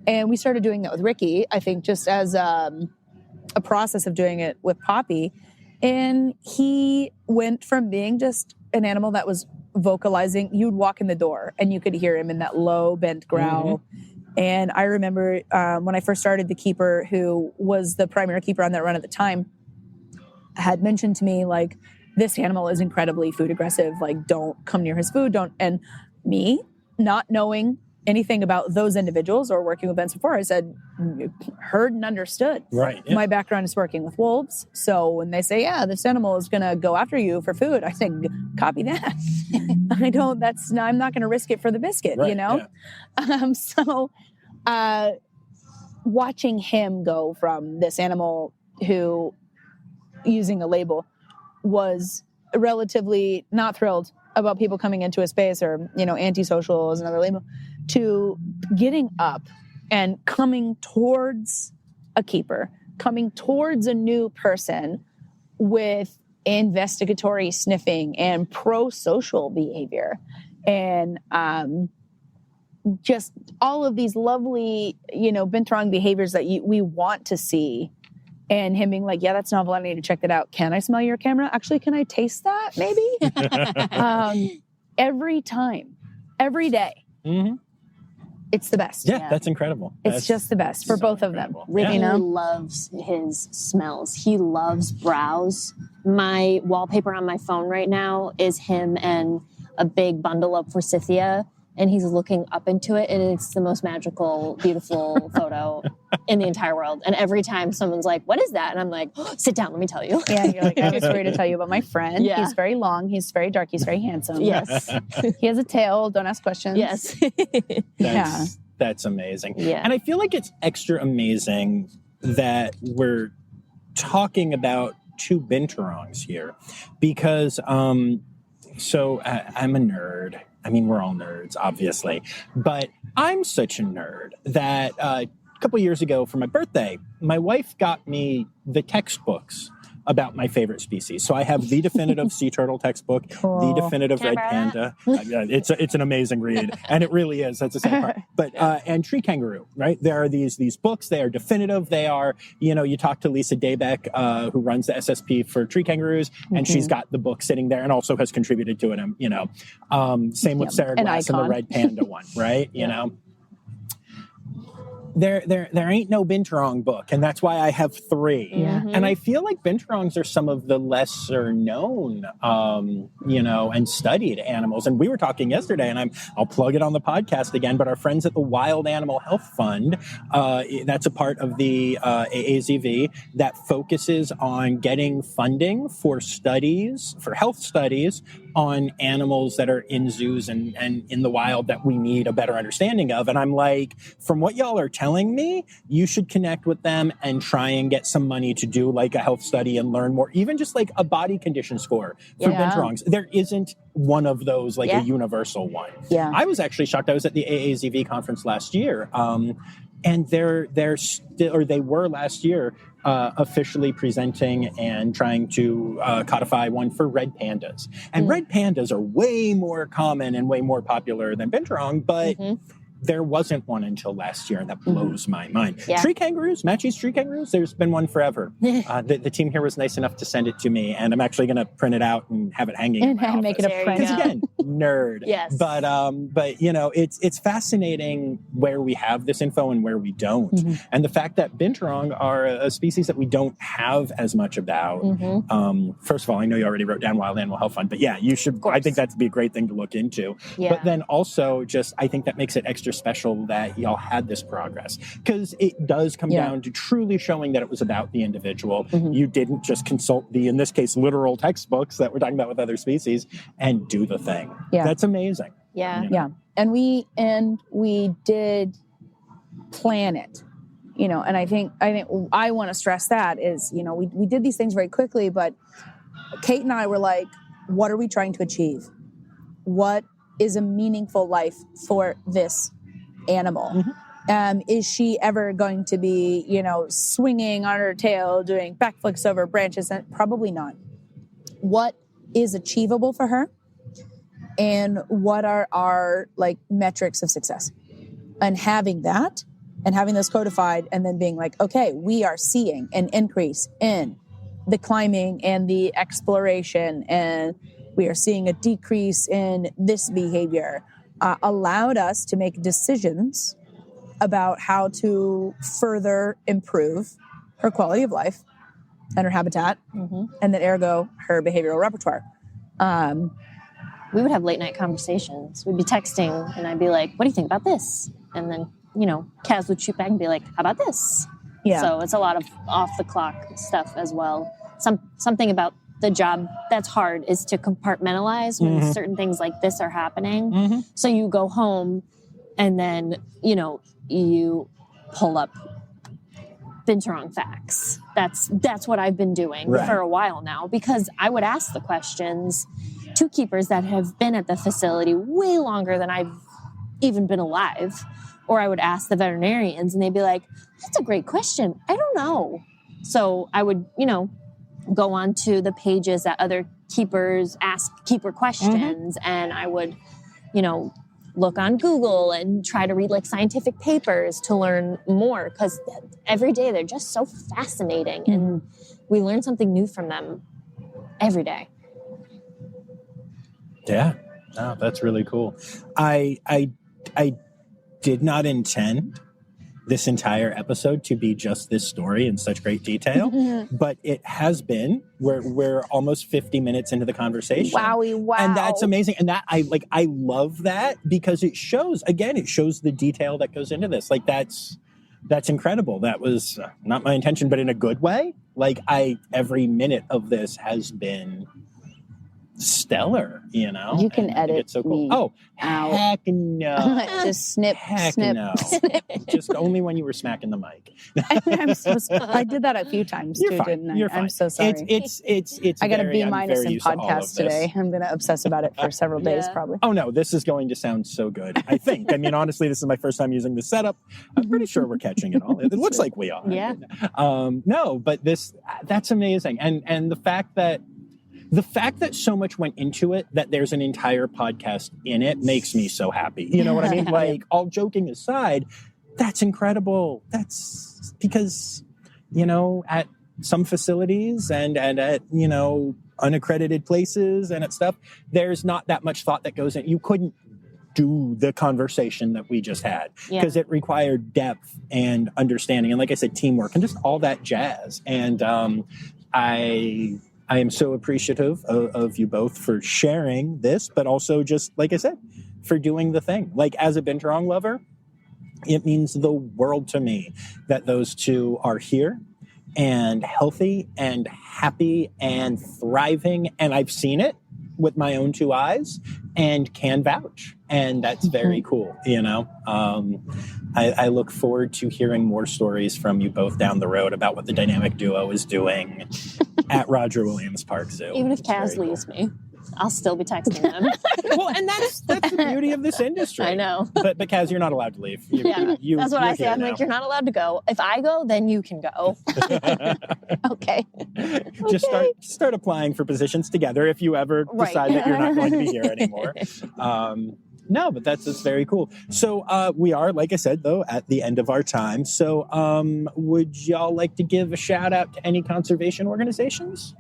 And we started doing that with Ricky, I think, just as a process of doing it with Poppy. And he went from being just an animal that was vocalizing. You'd walk in the door and you could hear him in that low bent growl. And I remember when I first started, the keeper, who was the primary keeper on that run at the time, had mentioned to me, like, this animal is incredibly food aggressive. Like, don't come near his food. Don't. And me, not knowing anything about those individuals or working with Ben before, I said, heard and understood. Right. Yeah. My background is working with wolves. So when they say, this animal is going to go after you for food, I say, copy that. I'm not going to risk it for the biscuit, Yeah. So watching him go from this animal who, using a label, was relatively not thrilled about people coming into a space, or, antisocial is another label, to getting up and coming towards a keeper, coming towards a new person with investigatory sniffing and pro-social behavior. And just all of these lovely, binturong behaviors that we want to see. And him being like, yeah, that's novel. I need to check that out. Can I smell your camera? Actually, can I taste that? Maybe. Every time, every day. It's the best. Yeah, that's incredible. It's just the best for both of them. Ricky loves his smells. He loves brows. My wallpaper on my phone right now is him and a big bundle of forsythia, and he's looking up into it, and it's the most magical, beautiful photo in the entire world. And every time someone's like, what is that? And I'm like, sit down, let me tell you. Yeah, you're like, I have a story to tell you about my friend. Yeah. He's very long, he's very dark, he's very handsome. Yes. He has a tail, don't ask questions. Yes. That's amazing. Yeah. And I feel like it's extra amazing that we're talking about two binturongs here, because I'm a nerd. I mean, we're all nerds, obviously, but I'm such a nerd that a couple years ago for my birthday, my wife got me the textbooks about my favorite species. So I have the definitive sea turtle textbook, the definitive red panda. It's an amazing read, and it really is. That's the sad part. But and tree kangaroo, right? There are these books. They are definitive. They are, you talk to Lisa Daybeck, who runs the SSP for tree kangaroos, and she's got the book sitting there, and also has contributed to it. Same with Sarah Glass and the red panda one, right? You know. There ain't no binturong book, and that's why I have 3. Mm-hmm. And I feel like binturongs are some of the lesser known, and studied animals. And we were talking yesterday, and I'll plug it on the podcast again, but our friends at the Wild Animal Health Fund, that's a part of the AAZV that focuses on getting funding for studies, for health studies on animals that are in zoos and in the wild that we need a better understanding of. And I'm like, from what y'all are telling me, you should connect with them and try and get some money to do like a health study and learn more, even just like a body condition score for binturongs. There isn't one of those, like a universal one. Yeah. I was actually shocked. I was at the AAZV conference last year. And they're still, or they were last year, officially presenting and trying to codify one for red pandas. And red pandas are way more common and way more popular than binturong, but there wasn't one until last year, and that blows my mind. Yeah. Tree kangaroos, Matchy's tree kangaroos, there's been one forever. The team here was nice enough to send it to me, and I'm actually going to print it out and have it hanging in my And make it a office. print. Because again, nerd. Yes. But you know, it's fascinating where we have this info and where we don't. And the fact that binturong are a species that we don't have as much about. First of all, I know you already wrote down Wild Animal Health Fund, but yeah, you should. I think that'd be a great thing to look into. Yeah. But then also, just I think that makes it extra special that y'all had this progress, because it does come down to truly showing that it was about the individual. You didn't just consult the, in this case, literal textbooks that we're talking about with other species and do the thing. Yeah. That's amazing. Yeah. You know? Yeah. And we did plan it, you know, and I think I want to stress that is, you know, we did these things very quickly, but Kate and I were like, what are we trying to achieve? What is a meaningful life for this animal? Is she ever going to be, you know, swinging on her tail, doing backflips over branches? And probably not. What is achievable for her? And what are our like metrics of success? And having that and having those codified and then being like, okay, we are seeing an increase in the climbing and the exploration, and we are seeing a decrease in this behavior, allowed us to make decisions about how to further improve her quality of life and her habitat, and then ergo her behavioral repertoire. We would have late night conversations. We'd be texting, and I'd be like, what do you think about this? And then, you know, Khaz would shoot back and be like, how about this? Yeah. So it's a lot of off the clock stuff as well. Something about the job that's hard is to compartmentalize when certain things like this are happening. So you go home and then, you know, you pull up binturong facts. That's what I've been doing for a while now, because I would ask the questions to keepers that have been at the facility way longer than I've even been alive. Or I would ask the veterinarians and they'd be like, that's a great question. I don't know. So I would, you know, go on to the pages that other keepers ask keeper questions, and I would, you know, look on Google and try to read like scientific papers to learn more, because every day they're just so fascinating and we learn something new from them every day. Yeah, no, that's really cool. I did not intend this entire episode to be just this story in such great detail, but it has been. We're almost 50 minutes into the conversation. Wowie, wow. And that's amazing. And that I love that, because it shows the detail that goes into this. Like that's incredible. That was not my intention, but in a good way. Like every minute of this has been stellar, you know. You can edit it's so cool. me Oh, out. heck no. Just snip, Heck snip, no. snip. Just only when you were smacking the mic. I'm so sorry. I did that a few times You're too, fine. didn't I? You're fine. I'm so sorry. It's I got a very- B- I'm minus very in used to all of podcast this. today. I'm going to obsess about it for several days Yeah. probably. Oh no, this is going to sound so good. I think. I mean, honestly, this is my first time using this setup. I'm pretty sure we're catching it all. It looks like we are. Yeah. No, but that's amazing. And the fact that so much went into it, that there's an entire podcast in it, makes me so happy. You know what I mean? Like, all joking aside, that's incredible. That's because, you know, at some facilities and at, you know, unaccredited places and at stuff, there's not that much thought that goes in. You couldn't do the conversation that we just had, because it required depth and understanding. And like I said, teamwork and just all that jazz. And I am so appreciative of you both for sharing this, but also just, like I said, for doing the thing. Like, as a binturong lover, it means the world to me that those two are here and healthy and happy and thriving. And I've seen it. with my own two eyes and can vouch. And that's very cool, you know. I look forward to hearing more stories from you both down the road about what the dynamic duo is doing at Roger Williams Park Zoo. Even if Khaz leaves me, I'll still be texting them. Well, and that's the beauty of this industry. I know. But Khaz, you're not allowed to leave. That's what I say. I'm now. like, you're not allowed to go. If I go, then you can go. Okay. Just start applying for positions together if you ever decide that you're not going to be here anymore. No, but that's very cool. So we are, like I said, though, at the end of our time. So would y'all like to give a shout out to any conservation organizations?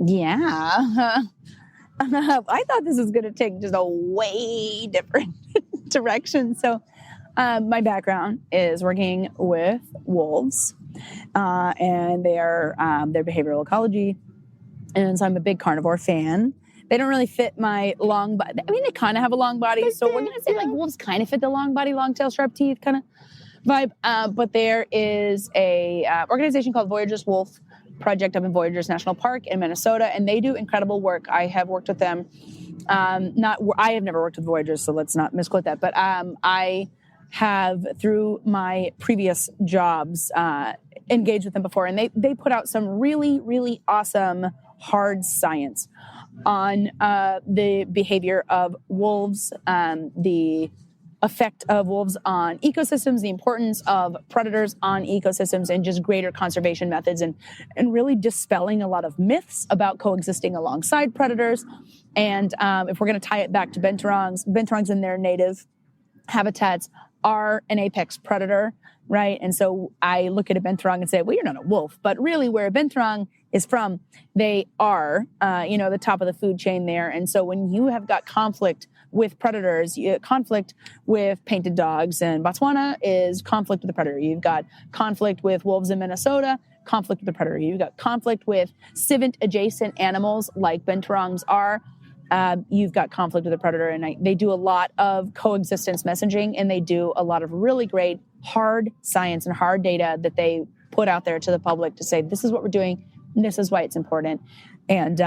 Yeah. I thought this was going to take just a way different direction. So my background is working with wolves and their behavioral ecology. And so I'm a big carnivore fan. They don't really fit my long body. I mean, they kind of have a long body. So we're going to say like wolves kind of fit the long body, long tail, sharp teeth kind of vibe. But there is a organization called Voyagers Wolf Project up in Voyagers National Park in Minnesota. And they do incredible work. I have worked with them. I have never worked with Voyagers, so let's not misquote that. But I have, through my previous jobs, engaged with them before. And they put out some really, really awesome hard science on the behavior of wolves, the effect of wolves on ecosystems, the importance of predators on ecosystems, and just greater conservation methods, and really dispelling a lot of myths about coexisting alongside predators. And if we're going to tie it back to binturongs in their native habitats are an apex predator, right? And so I look at a binturong and say, well, you're not a wolf. But really where a binturong is from, they are, the top of the food chain there. And so when you have got conflict with predators, conflict with painted dogs, and Botswana is conflict with the predator. You've got conflict with wolves in Minnesota, conflict with the predator. You've got conflict with civent adjacent animals like binturongs are. You've got conflict with the predator, and they do a lot of coexistence messaging, and they do a lot of really great hard science and hard data that they put out there to the public to say, this is what we're doing, and this is why it's important. And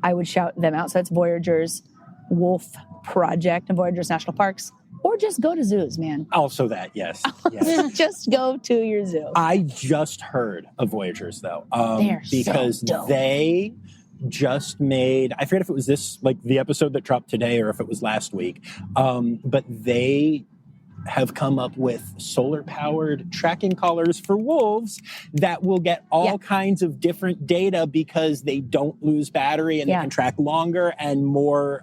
I would shout them out. So it's Voyagers Wolf Project and Voyagers National Parks, or just go to zoos, man. Also that, yes. Just go to your zoo. I just heard of Voyagers, though, because so they just made, I forget if it was the episode that dropped today or if it was last week, but they have come up with solar-powered tracking collars for wolves that will get all kinds of different data because they don't lose battery and they can track longer and more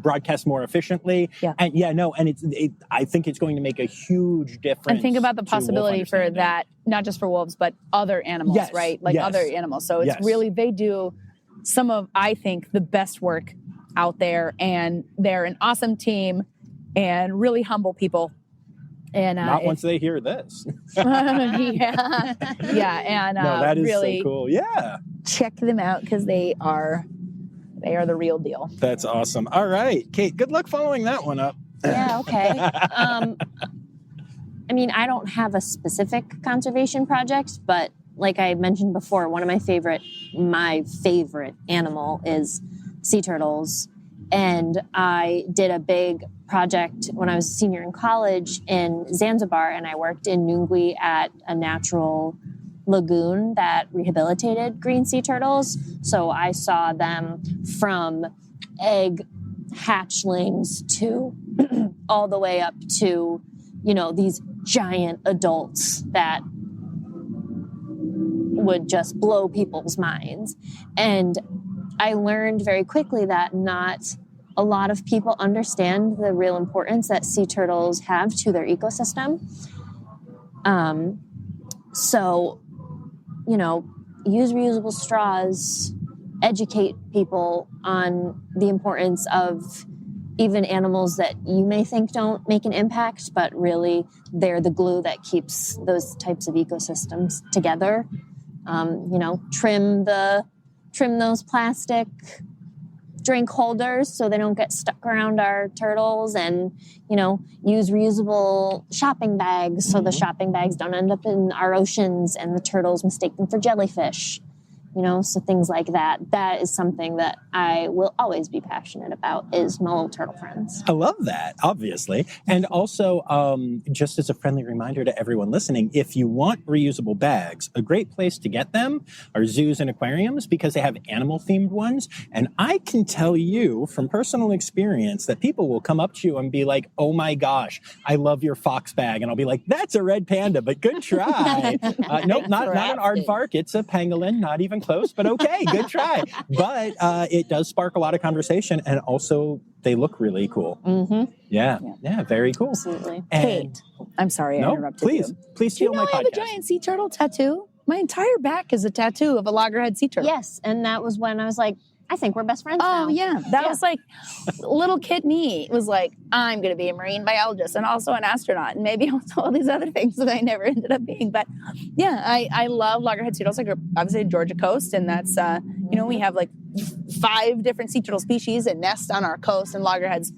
broadcast more efficiently. I think it's going to make a huge difference. And think about the possibility for that, not just for wolves, but other animals, right? Other animals. So it's really, they do some of, I think, the best work out there, and they're an awesome team and really humble people. And not once they hear this. And that is really so cool. Yeah, check them out because they are the real deal. That's awesome. All right, Kate, good luck following that one up. Yeah, okay. I mean, I don't have a specific conservation project, but like I mentioned before, one of my favorite animal is sea turtles. And I did a big project when I was a senior in college in Zanzibar, and I worked in Nungwi at a natural lagoon that rehabilitated green sea turtles. So I saw them from egg hatchlings to all the way up to, these giant adults that would just blow people's minds. And I learned very quickly that not a lot of people understand the real importance that sea turtles have to their ecosystem. Use reusable straws, educate people on the importance of even animals that you may think don't make an impact, but really they're the glue that keeps those types of ecosystems together. Trim those plastic drink holders so they don't get stuck around our turtles, and, use reusable shopping bags so the shopping bags don't end up in our oceans and the turtles mistake them for jellyfish. So things like that. That is something that I will always be passionate about, is my little turtle friends. I love that, obviously. And also, just as a friendly reminder to everyone listening, if you want reusable bags, a great place to get them are zoos and aquariums, because they have animal-themed ones. And I can tell you from personal experience that people will come up to you and be like, oh my gosh, I love your fox bag. And I'll be like, that's a red panda, but good try. Nope, not an aardvark. It's a pangolin, not even close, but okay, good try. But it does spark a lot of conversation, and also they look really cool. Mm-hmm. Yeah, very cool. Absolutely. And, Kate, I'm sorry I interrupted you. Please Do you steal know my I have podcast. a giant sea turtle tattoo? My entire back is a tattoo of a loggerhead sea turtle. Yes, and that was when I was like, I think we're best friends now. Oh, yeah. That was like, little kid me was like, I'm going to be a marine biologist and also an astronaut, and maybe also all these other things that I never ended up being. But yeah, I love loggerhead sea turtles. I grew up, obviously, Georgia coast, and that's, we have like 5 different sea turtle species that nest on our coast, and loggerheads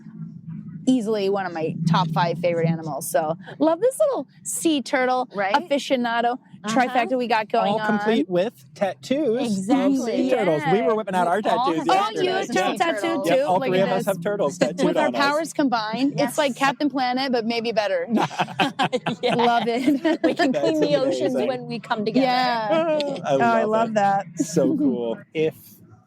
easily one of my top 5 favorite animals. So love this little sea turtle aficionado trifecta we got going on. All complete with tattoos Exactly. of sea turtles. We were whipping out our tattoos Oh, you have yesterday. turtle tattoo too? Yep, all Look 3 at of us this. have turtles tattooed With our on us. powers combined, it's like Captain Planet, but maybe better. Yes. Love it. We can That's clean the oceans amazing. when we come together. Yeah. I love it. that. So cool. If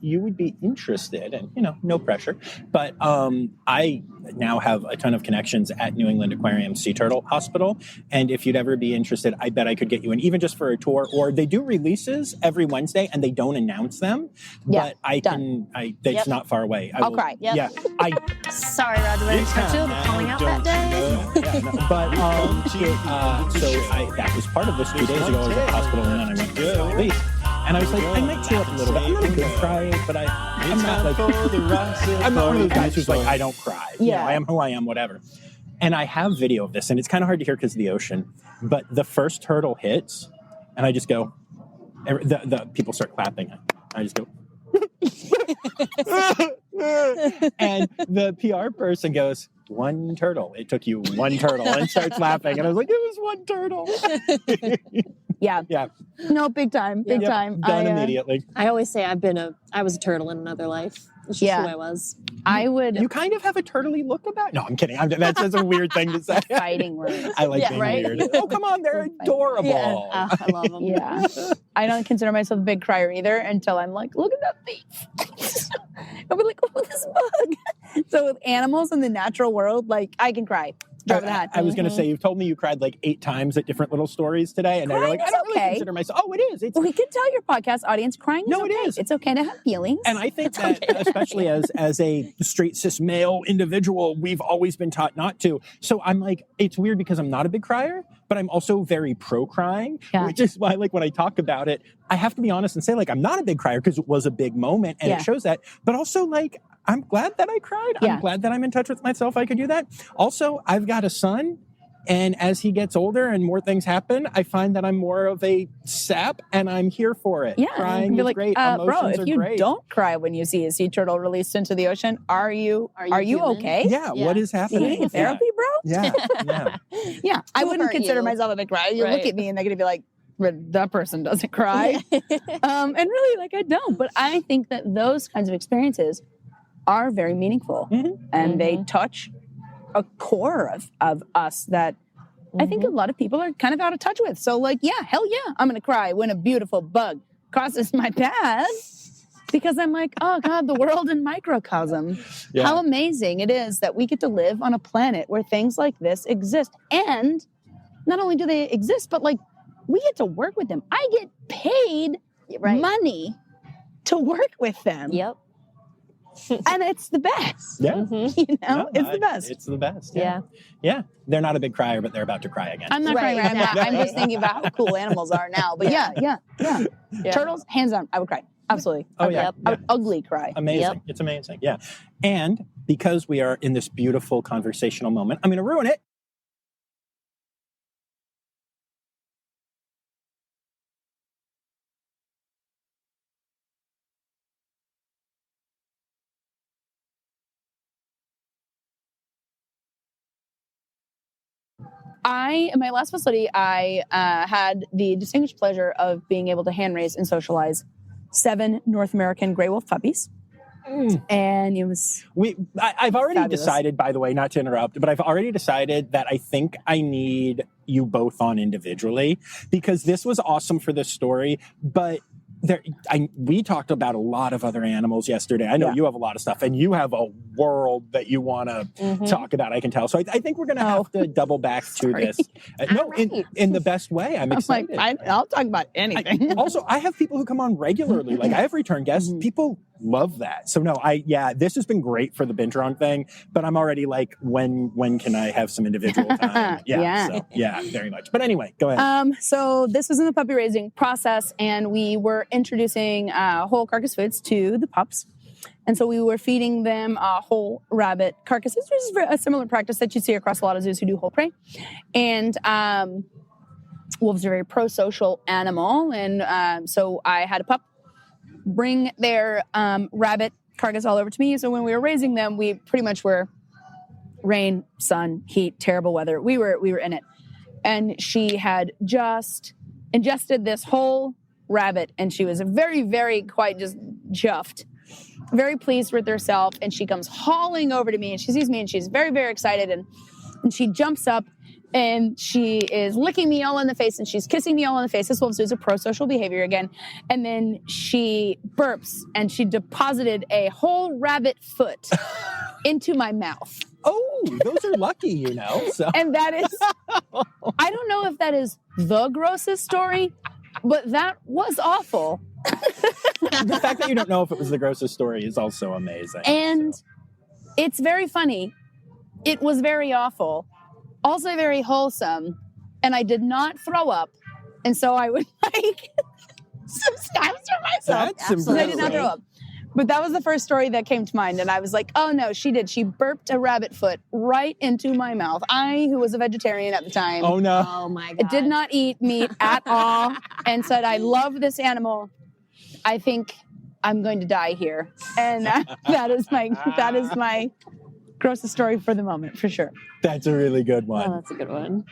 you would be interested, and no pressure, but I now have a ton of connections at New England Aquarium Sea Turtle Hospital, and if you'd ever be interested, I bet I could get you in, even just for a tour. Or they do releases every Wednesday, and they don't announce them, but it's not far away. I'll cry. Yep. Yeah, Sorry, Roger Williams Part 2, for calling out that day. But that was part of this 2 days ago. I was at the hospital, and then I went to release. And I was like, I might tear up a little bit. I'm not a good crier, but I'm not like, I'm not one of those guys who's like, I don't cry. I am who I am, whatever. And I have video of this, and it's kind of hard to hear because of the ocean. But the first turtle hits, and I just go, the people start clapping. I just go, and the PR person goes, 1 turtle. It took you 1 turtle, and starts laughing. And I was like, it was 1 turtle. Yeah. No, big time. Big time. Done immediately. I always say I was a turtle in another life. It's just who I was. You kind of have a turtley look about. No, I'm kidding. That's a weird thing to say. Fighting words. I like being weird. Oh, come on, they're adorable. Yeah. I love them. Yeah. I don't consider myself a big crier either until I'm like, look at that thief. I'll be like, oh, this bug. So with animals in the natural world, like, I can cry. Drop of the hat. I was going to say, you've told me you cried like 8 times at different little stories today, and you're like, I don't really consider myself. Oh, it is. We can tell your podcast audience crying is okay. It is. It's okay to have feelings. And I think that, especially as a straight cis male individual, we've always been taught not to. So I'm like, it's weird because I'm not a big crier, but I'm also very pro crying, which is why, like, when I talk about it, I have to be honest and say, like, I'm not a big crier because it was a big moment and it shows that. But also, like, I'm glad that I cried. I'm glad that I'm in touch with myself. I could do that. Also, I've got a son. And as he gets older and more things happen, I find that I'm more of a sap, and I'm here for it. Yeah, crying is great. Emotions bro, if you are great. don't cry when you see a sea turtle released into the ocean, are you okay? Yeah, what is happening? Therapy, bro? Yeah. I wouldn't consider myself a big crier. You look at me and they're going to be like, that person doesn't cry. And really, like, I don't. But I think that those kinds of experiences are very meaningful, and they touch a core of us that I think a lot of people are kind of out of touch with. So, like, hell yeah, I'm going to cry when a beautiful bug crosses my path, because I'm like, oh God, the world in microcosm. Yeah. How amazing it is that we get to live on a planet where things like this exist. And not only do they exist, but like, we get to work with them. I get paid money to work with them. Yep. And it's the best. Yeah. It's the best. It's the best. Yeah. They're not a big crier, but they're about to cry again. I'm not crying. I'm just thinking about how cool animals are now. But yeah. Turtles, hands down, I would cry. Absolutely. Oh, yeah. I would ugly cry. Amazing. Yep. It's amazing. Yeah. And because we are in this beautiful conversational moment, I'm going to ruin it. In my last facility, I had the distinguished pleasure of being able to hand raise and socialize 7 North American gray wolf puppies. And it was I've already fabulous. decided, by the way, not to interrupt, but I've already decided that I think I need you both on individually, because this was awesome for this story, but we talked about a lot of other animals yesterday. I know you have a lot of stuff, and you have a world that you want to talk about, I can tell. So I think we're going to have to double back to this. In the best way. I'm excited. I'll talk about anything. Also, I have people who come on regularly. Like, I have return guests. People love that. So no, this has been great for the binturong thing, but I'm already like, when can I have some individual time? Very much. But anyway, go ahead. So this was in the puppy raising process, and we were introducing whole carcass foods to the pups. And so we were feeding them whole rabbit carcasses, which is a similar practice that you see across a lot of zoos who do whole prey. And wolves are a very pro-social animal. And so I had a pup bring their rabbit carcass all over to me. So when we were raising them, we pretty much were rain, sun, heat, terrible weather. We were in it. And she had just ingested this whole rabbit, and she was very, very quite just chuffed, very pleased with herself. And she comes hauling over to me, and she sees me, and she's very, very excited. And she jumps up, and she is licking me all in the face, and she's kissing me all in the face. This wolf is a pro-social behavior again. And then she burps, and she deposited a whole rabbit foot into my mouth. Oh, those are lucky, So. And that is, I don't know if that is the grossest story, but that was awful. The fact that you don't know if it was the grossest story is also amazing. And it's very funny. It was very awful. Also very wholesome. And I did not throw up. And so I would like some stabs for myself. That's impressive. I did not throw up. But that was the first story that came to mind. And I was like, oh no, she did. She burped a rabbit foot right into my mouth. I, who was a vegetarian at the time. Oh no. Oh my God. Did not eat meat at all. And said, I love this animal. I think I'm going to die here. And that is my grossest story for the moment, for sure. That's a really good one. Oh, that's a good one.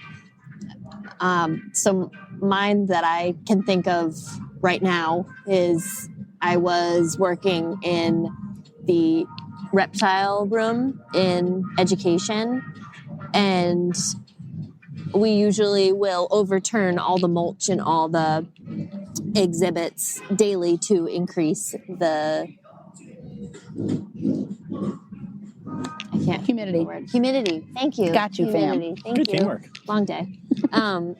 So mine that I can think of right now is I was working in the reptile room in education, and we usually will overturn all the mulch and all the exhibits daily to increase the humidity. Thank you. Got you, humidity. fam. Thank Good you. teamwork. Long day. To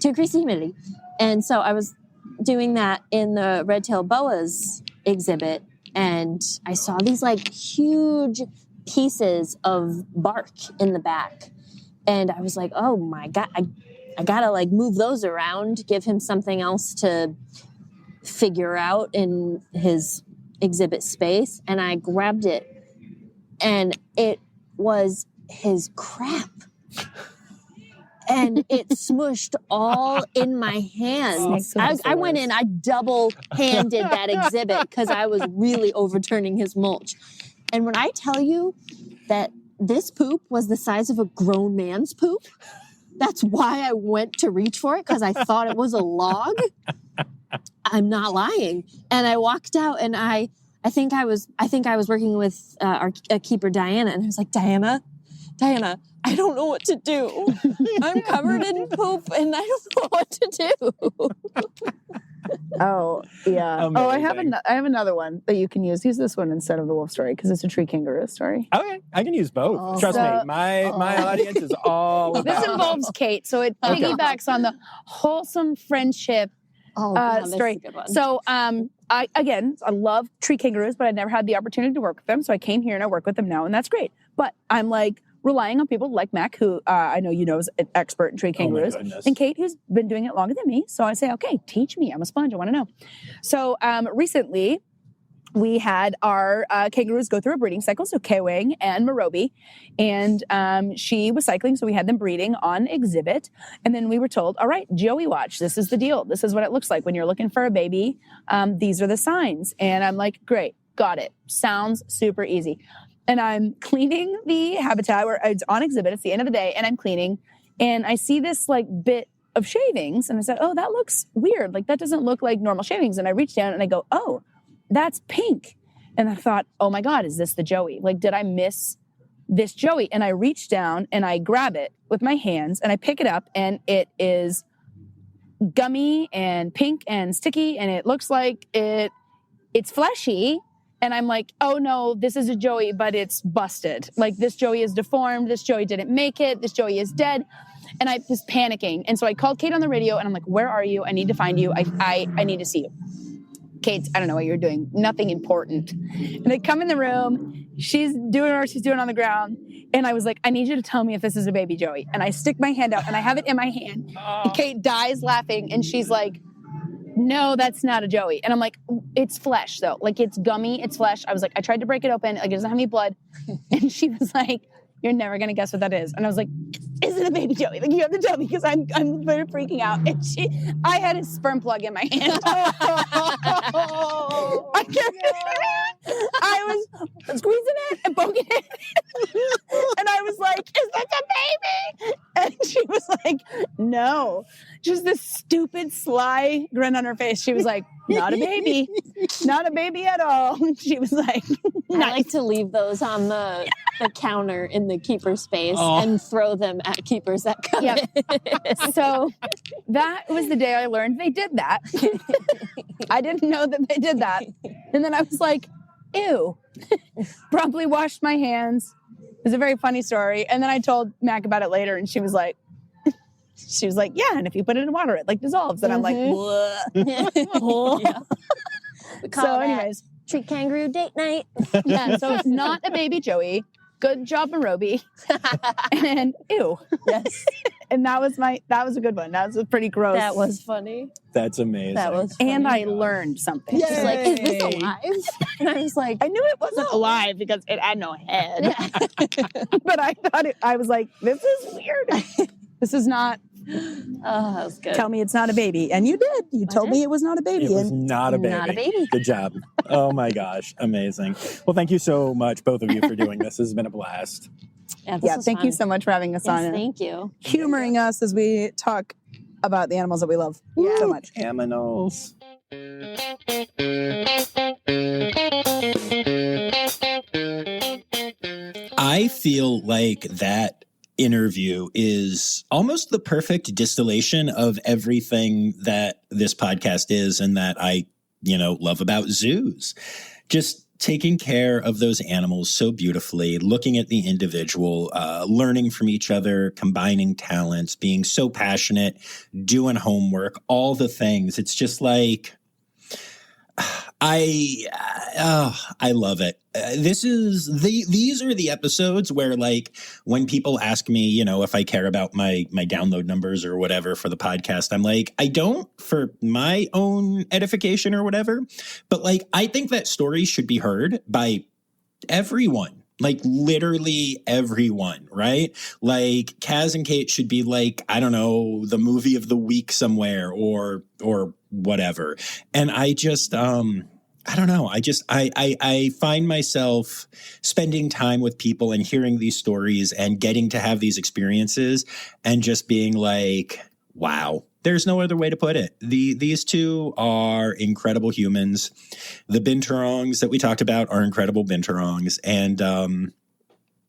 increase the humidity. And so I was doing that in the red-tailed boas exhibit, and I saw these like huge pieces of bark in the back. And I was like, oh my God, I gotta like move those around, give him something else to figure out in his exhibit space. And I grabbed it, and it was his crap. And it smushed all in my hands. I went in, I double-handed that exhibit because I was really overturning his mulch. And when I tell you that this poop was the size of a grown man's poop, that's why I went to reach for it, because I thought it was a log. I'm not lying. And I walked out, and I think I was working with our keeper, Diana, and I was like, Diana, I don't know what to do. I'm covered in poop, and I don't know what to do. Oh, yeah. Amazing. Oh, I have another one that you can use. Use this one instead of the wolf story, because it's a tree kangaroo story. Okay, I can use both. Oh, Trust me, my audience is all about This involves Kate, so it piggybacks on the wholesome friendship story. So, I love tree kangaroos, but I never had the opportunity to work with them. So I came here and I work with them now, and that's great. But I'm like relying on people like Mac, who I know you know is an expert in tree kangaroos, and Kate, who's been doing it longer than me. So I say, okay, teach me. I'm a sponge. I want to know. So recently, we had our kangaroos go through a breeding cycle, so Kewang and Marobi, and she was cycling, so we had them breeding on exhibit, and then we were told, all right, Joey watch, this is the deal. This is what it looks like when you're looking for a baby. These are the signs. And I'm like, great, got it. Sounds super easy. And I'm cleaning the habitat where it's on exhibit. It's the end of the day, and I'm cleaning, and I see this like bit of shavings. And I said, oh, that looks weird. Like, that doesn't look like normal shavings. And I reached down and I go, oh, that's pink. And I thought, oh my God, is this the Joey? Like, did I miss this Joey? And I reach down and I grab it with my hands and I pick it up, and it is gummy and pink and sticky, and it looks like it's fleshy. And I'm like, oh no, this is a Joey, but it's busted. Like, this Joey is deformed. This Joey didn't make it. This Joey is dead. And I was panicking. And so I called Kate on the radio and I'm like, where are you? I need to find you. I need to see you. Kate, I don't know what you're doing. Nothing important. And I come in the room. She's doing what she's doing on the ground. And I was like, I need you to tell me if this is a baby Joey. And I stick my hand out and I have it in my hand. And Kate dies laughing. And she's like, no, that's not a Joey. And I'm like, it's flesh though. Like, it's gummy, it's flesh. I was like, I tried to break it open. Like, it doesn't have any blood. And she was like, you're never going to guess what that is. And I was like, is it a baby Joey? Like, you have to tell me, because I'm freaking out. And I had a sperm plug in my hand. I was squeezing it and poking it. And I was like, is this a baby? And she was like, no. Just this stupid, sly grin on her face. She was like, not a baby. Not a baby at all. She was like, nice. I like to leave those on the counter in the keeper space and throw them at keepers that come in. So that was the day I learned they did that. I didn't know that they did that. And then I was like, ew. Promptly washed my hands. It was a very funny story. And then I told Mac about it later, and she was like, yeah, and if you put it in water, it like dissolves. And I'm like, so anyways. Treat kangaroo date night. Yeah, so it's not a baby Joey. Good job, Marobi. And ew. Yes. And that was a good one. That was pretty gross. That was funny. That's amazing. That was funny. And I learned something. She's like, is this alive? And I was like, I knew it wasn't alive because it had no head. Yeah. But I was like, this is weird. This is not. Oh, that was good. Tell me it's not a baby. And you did. You told me it was not a baby. It was not a baby. Not a baby. Good job. Oh my gosh. Amazing. Well, thank you so much, both of you, for doing this. This has been a blast. Yeah, thank you so much for having us on. Thank you. Humoring us as we talk about the animals that we love so much. Aminals. I feel like that interview is almost the perfect distillation of everything that this podcast is and that I, love about zoos. Just taking care of those animals so beautifully, looking at the individual, learning from each other, combining talents, being so passionate, doing homework, all the things. It's just like, I love it. These are the episodes where, like, when people ask me, if I care about my download numbers or whatever for the podcast, I'm like, I don't for my own edification or whatever, but like, I think that stories should be heard by everyone. Like, literally everyone, right? Like, Khaz and Kate should be like, I don't know, the movie of the week somewhere or whatever. And I just, I don't know. I find myself spending time with people and hearing these stories and getting to have these experiences and just being like, wow. There's no other way to put it. These two are incredible humans. The binturongs that we talked about are incredible binturongs. And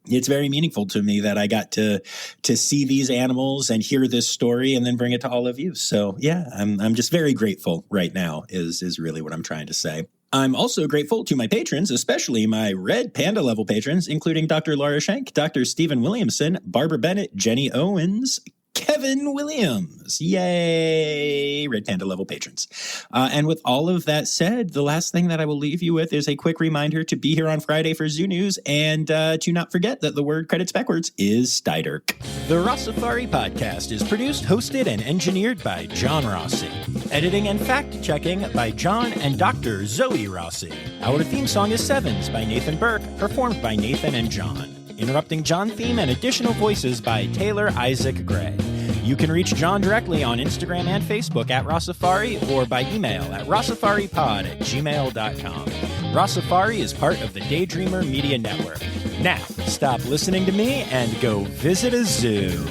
it's very meaningful to me that I got to see these animals and hear this story and then bring it to all of you. So yeah, I'm just very grateful right now is really what I'm trying to say. I'm also grateful to my patrons, especially my Red Panda level patrons, including Dr. Laura Schenk, Dr. Stephen Williamson, Barbara Bennett, Jenny Owens, Kevin Williams. Yay! Red Panda level patrons. And with all of that said, the last thing that I will leave you with is a quick reminder to be here on Friday for Zoo News and to not forget that the word credits backwards is Steiderk. The Rossifari podcast is produced, hosted, and engineered by John Rossi. Editing and fact-checking by John and Dr. Zoe Rossi. Our theme song is Sevens by Nathan Burke, performed by Nathan and John. Interrupting John theme and additional voices by Taylor Isaac Gray. You can reach John directly on Instagram and Facebook at Rossifari or by email at rossifaripod@gmail.com. Rossifari is part of the Daydreamer Media Network. Now, stop listening to me and go visit a zoo.